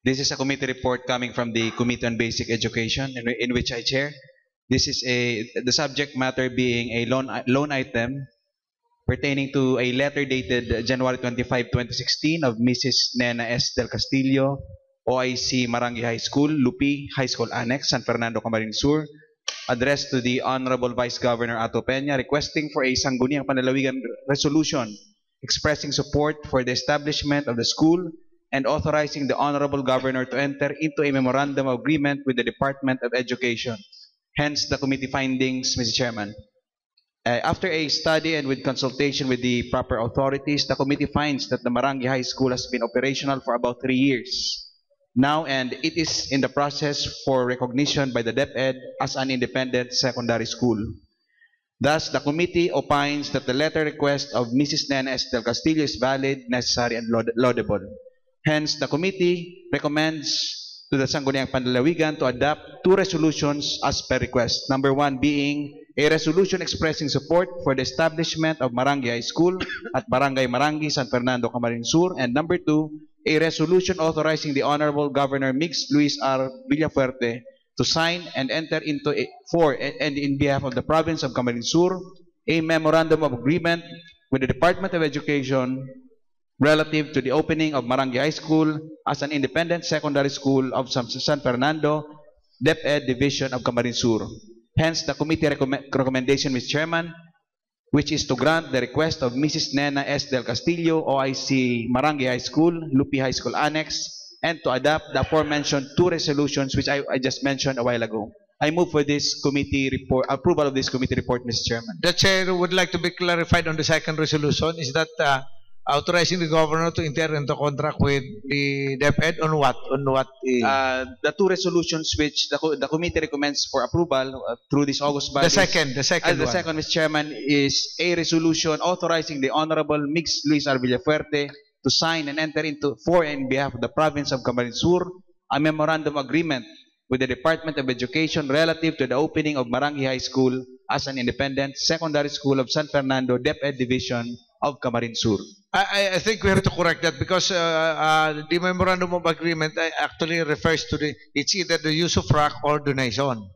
This is a committee report coming from the Committee on Basic Education, in which I chair. This is the subject matter being a loan item pertaining to a letter dated January 25, 2016 of Mrs. Nena S. Del Castillo, OIC Marangay High School, Lupi High School Annex, San Fernando, Camarines Sur, addressed to the Honorable Vice Governor Ato Peña, requesting for a Sangguniang Panlalawigan resolution expressing support for the establishment of the school and authorizing the Honorable Governor to enter into a memorandum of agreement with the Department of Education. Hence the committee findings, Mr. Chairman. After a study and with consultation with the proper authorities, the committee finds that the Marangay High School has been operational for about 3 years now, and it is in the process for recognition by the DepEd as an independent secondary school. Thus, the committee opines that the letter request of Mrs. Nena S. Del Castillo is valid, necessary, and laudable. Hence, the committee recommends to the Sangguniang Panlalawigan to adopt 2 resolutions as per request. Number 1 being a resolution expressing support for the establishment of Marangay High School at Barangay Marangay, San Fernando, Camarines Sur. And number 2, a resolution authorizing the Honorable Governor Mix Luis R. Villafuerte to sign and enter into and in behalf of the province of Camarines Sur, a memorandum of agreement with the Department of Education relative to the opening of Marangay High School as an independent secondary school of San Fernando, DepEd Division of Camarines Sur. Hence, the committee recommendation, Mr. Chairman, which is to grant the request of Mrs. Nena S. Del Castillo, OIC Marangay High School, Lupi High School Annex, and to adopt the aforementioned 2 resolutions which I just mentioned a while ago. I move for this committee report, approval of this committee report, Mr. Chairman. The chair would like to be clarified on the second resolution. Is that authorizing the governor to enter into contract with the DepEd on what? The 2 resolutions which the committee recommends for approval through this August body. The second, Mr. Chairman, is a resolution authorizing the Honorable Mix Luis R. Villafuerte to sign and enter into in behalf of the province of Camarines Sur a memorandum agreement with the Department of Education relative to the opening of Marangay High School as an independent secondary school of San Fernando, DepEd Division of Camarines Sur. I think we have to correct that because the memorandum of agreement actually refers to it's either the use of RAC or donation.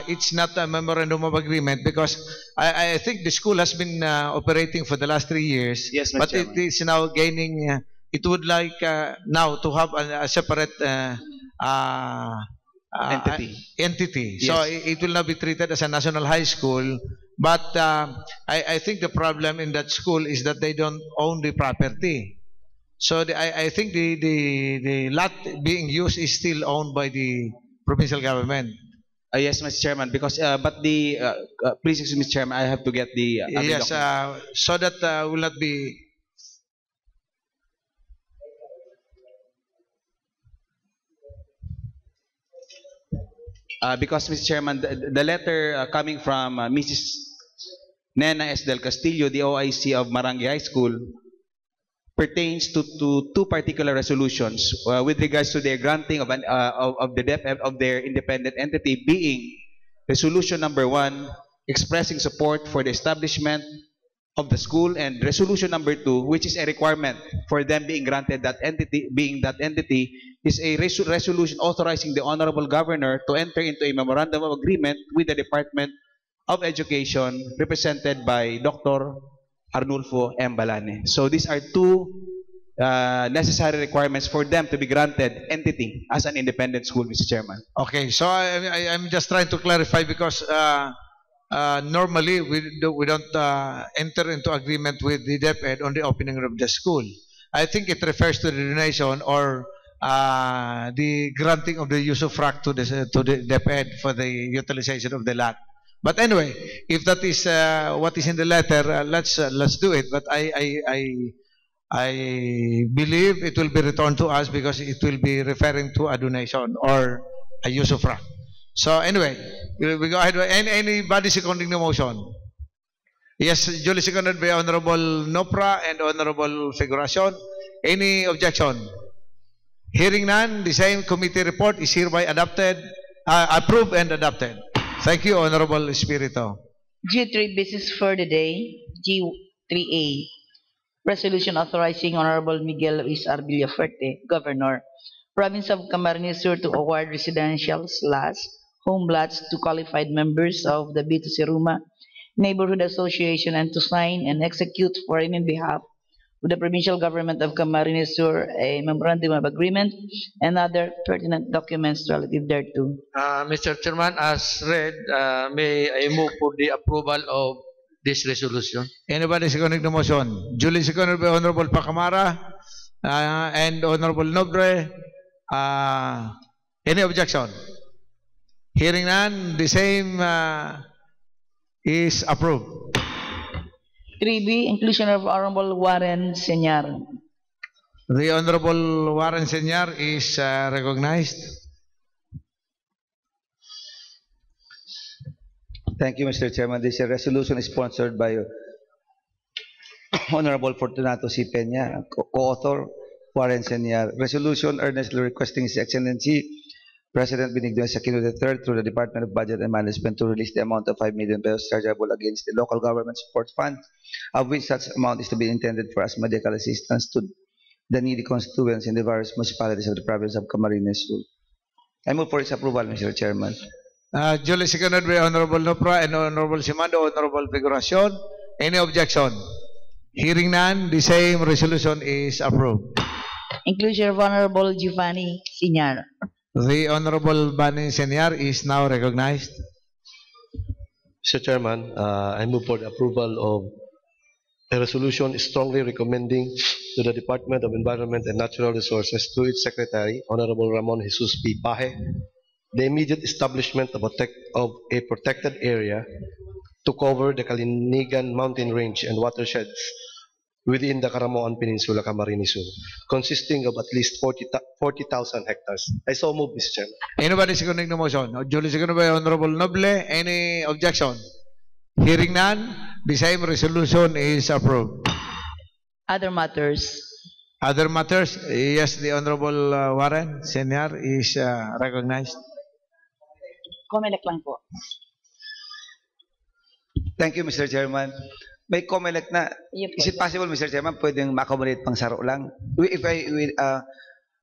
It's not a memorandum of agreement because I think the school has been operating for the last 3 years. Yes, Mr. But Chairman. it is now gaining. It would like now to have a separate entity. Yes. So it will not be treated as a national high school. But I think the problem in that school is that they don't own the property. So I think the lot being used is still owned by the provincial government. Yes, Mr. Chairman, because but the please excuse me, Mr. Chairman, I have to get the Yes, so that will not be. Because, Mr. Chairman, the letter coming from Mrs. Nena S. Del Castillo, the OIC of Marangay High School, pertains to 2 particular resolutions with regards to their granting of the DepEd of their independent entity, being resolution number 1, expressing support for the establishment of the school, and resolution number 2, which is a requirement for them being granted that entity, is a resolution authorizing the Honorable Governor to enter into a memorandum of agreement with the Department of Education represented by Dr. Arnulfo M. Balane. So these are 2 necessary requirements for them to be granted entity as an independent school, Mr. Chairman. Okay, so I'm just trying to clarify because normally we don't enter into agreement with the DepEd on the opening of the school. I think it refers to the donation or the granting of the use of frac to the DepEd for the utilization of the land. But anyway, if that is what is in the letter, let's do it. But I believe it will be returned to us because it will be referring to a donation or a use of frac. So anyway, we go ahead. Anybody seconding the motion? Yes, duly seconded by Honorable Nopra and Honorable Figuracion. Any objection? Hearing none, the same committee report is hereby approved and adopted. Thank you, Honorable Espiritu. G3 business for the day. G3A. Resolution authorizing Honorable Miguel Luis Arbillo Fuerte, Governor, Province of Camarines Sur, to award residential / home lots to qualified members of the B2C Ruma Neighborhood Association and to sign and execute for and in behalf of the Provincial Government of Camarines Sur a memorandum of agreement and other pertinent documents relative thereto. Mr. Chairman, as read, may I move for the approval of this resolution? Anybody seconding the motion? Duly seconded by Honorable Pacamara and Honorable Nobre. Any objection? Hearing none, the same is approved. 3B, inclusion of Honorable Warren Senyar. The Honorable Warren Senyar is recognized. Thank you, Mr. Chairman. This resolution is sponsored by Honorable Fortunato C. Peña, co-author Warren Senyar. Resolution earnestly requesting His Excellency President Benigno Aquino III through the Department of Budget and Management to release the amount of 5 million pesos chargeable against the Local Government Support Fund, of which such amount is to be intended for as medical assistance to the needy constituents in the various municipalities of the province of Camarines Sur. I move for its approval, Mr. Chairman. Duly seconded by Honorable Nopra and Honorable Simando, Honorable Figuracion. Any objection? Hearing none, the same resolution is approved. Inclusion of Honorable Giovanni Senyar. The Honorable Bani Senyar is now recognized. Mr. Chairman, I move for the approval of a resolution strongly recommending to the Department of Environment and Natural Resources through its Secretary, Honorable Ramon Jesus P. Paje, the immediate establishment of a protected area to cover the Kalinigan Mountain Range and watersheds within the Caramoan Peninsula, Camarines Sur, consisting of at least 40,000 hectares. I so move, Mr. Chairman. Anybody seconding the motion? Duly seconded by Honorable Noble. Any objection? Hearing none, the same resolution is approved. Other matters. Other matters? Yes, the Honorable Warren Senyar is recognized. Comelec lang po. Thank you, Mr. Chairman. May Comelec na. Is it possible, Mr. Chairman, pwedeng ma-accommodate pang saro lang? I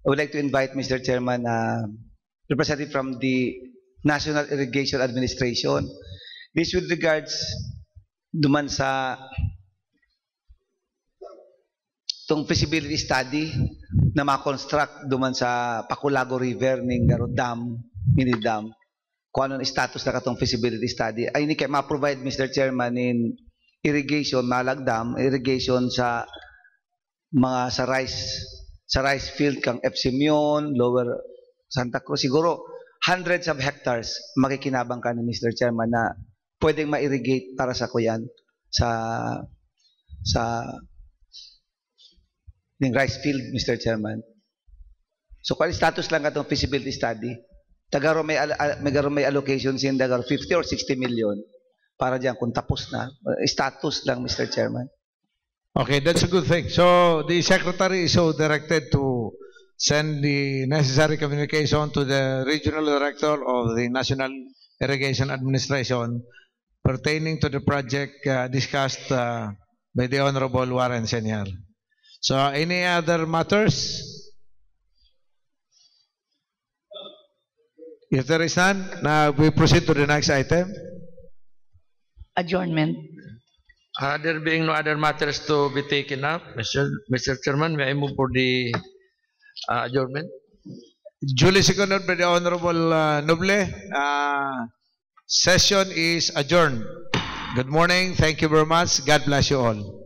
would like to invite, Mr. Chairman, representative from the National Irrigation Administration. This with regards duman sa tong feasibility study na ma-construct duman sa Paculago River ning Garo Dam, mini dam. Kung ano status na katong feasibility study. Ay ni kay ma-provide, Mr. Chairman, in irrigation, malagdam, irrigation sa mga sa rice field kang Epsimion, Lower Santa Cruz, siguro hundreds of hectares makikinabang ka ni Mr. Chairman na pwedeng ma-irrigate para sa kuyan sa ng rice field, Mr. Chairman. So kung status lang katong feasibility study, tagaro may allocation sin tagaro 50 or 60 million. Para diyan kung tapos na, status lang, Mr. Chairman. Okay, that's a good thing. So the Secretary is so directed to send the necessary communication to the Regional Director of the National Irrigation Administration pertaining to the project discussed by the Honorable Warren Senyar. So any other matters? If there is none, now we proceed to the next item. Adjournment. There being no other matters to be taken up, Mr. Chairman, may I move for the adjournment? Duly seconded by the Honorable Noble. Session is adjourned. Good morning. Thank you very much. God bless you all.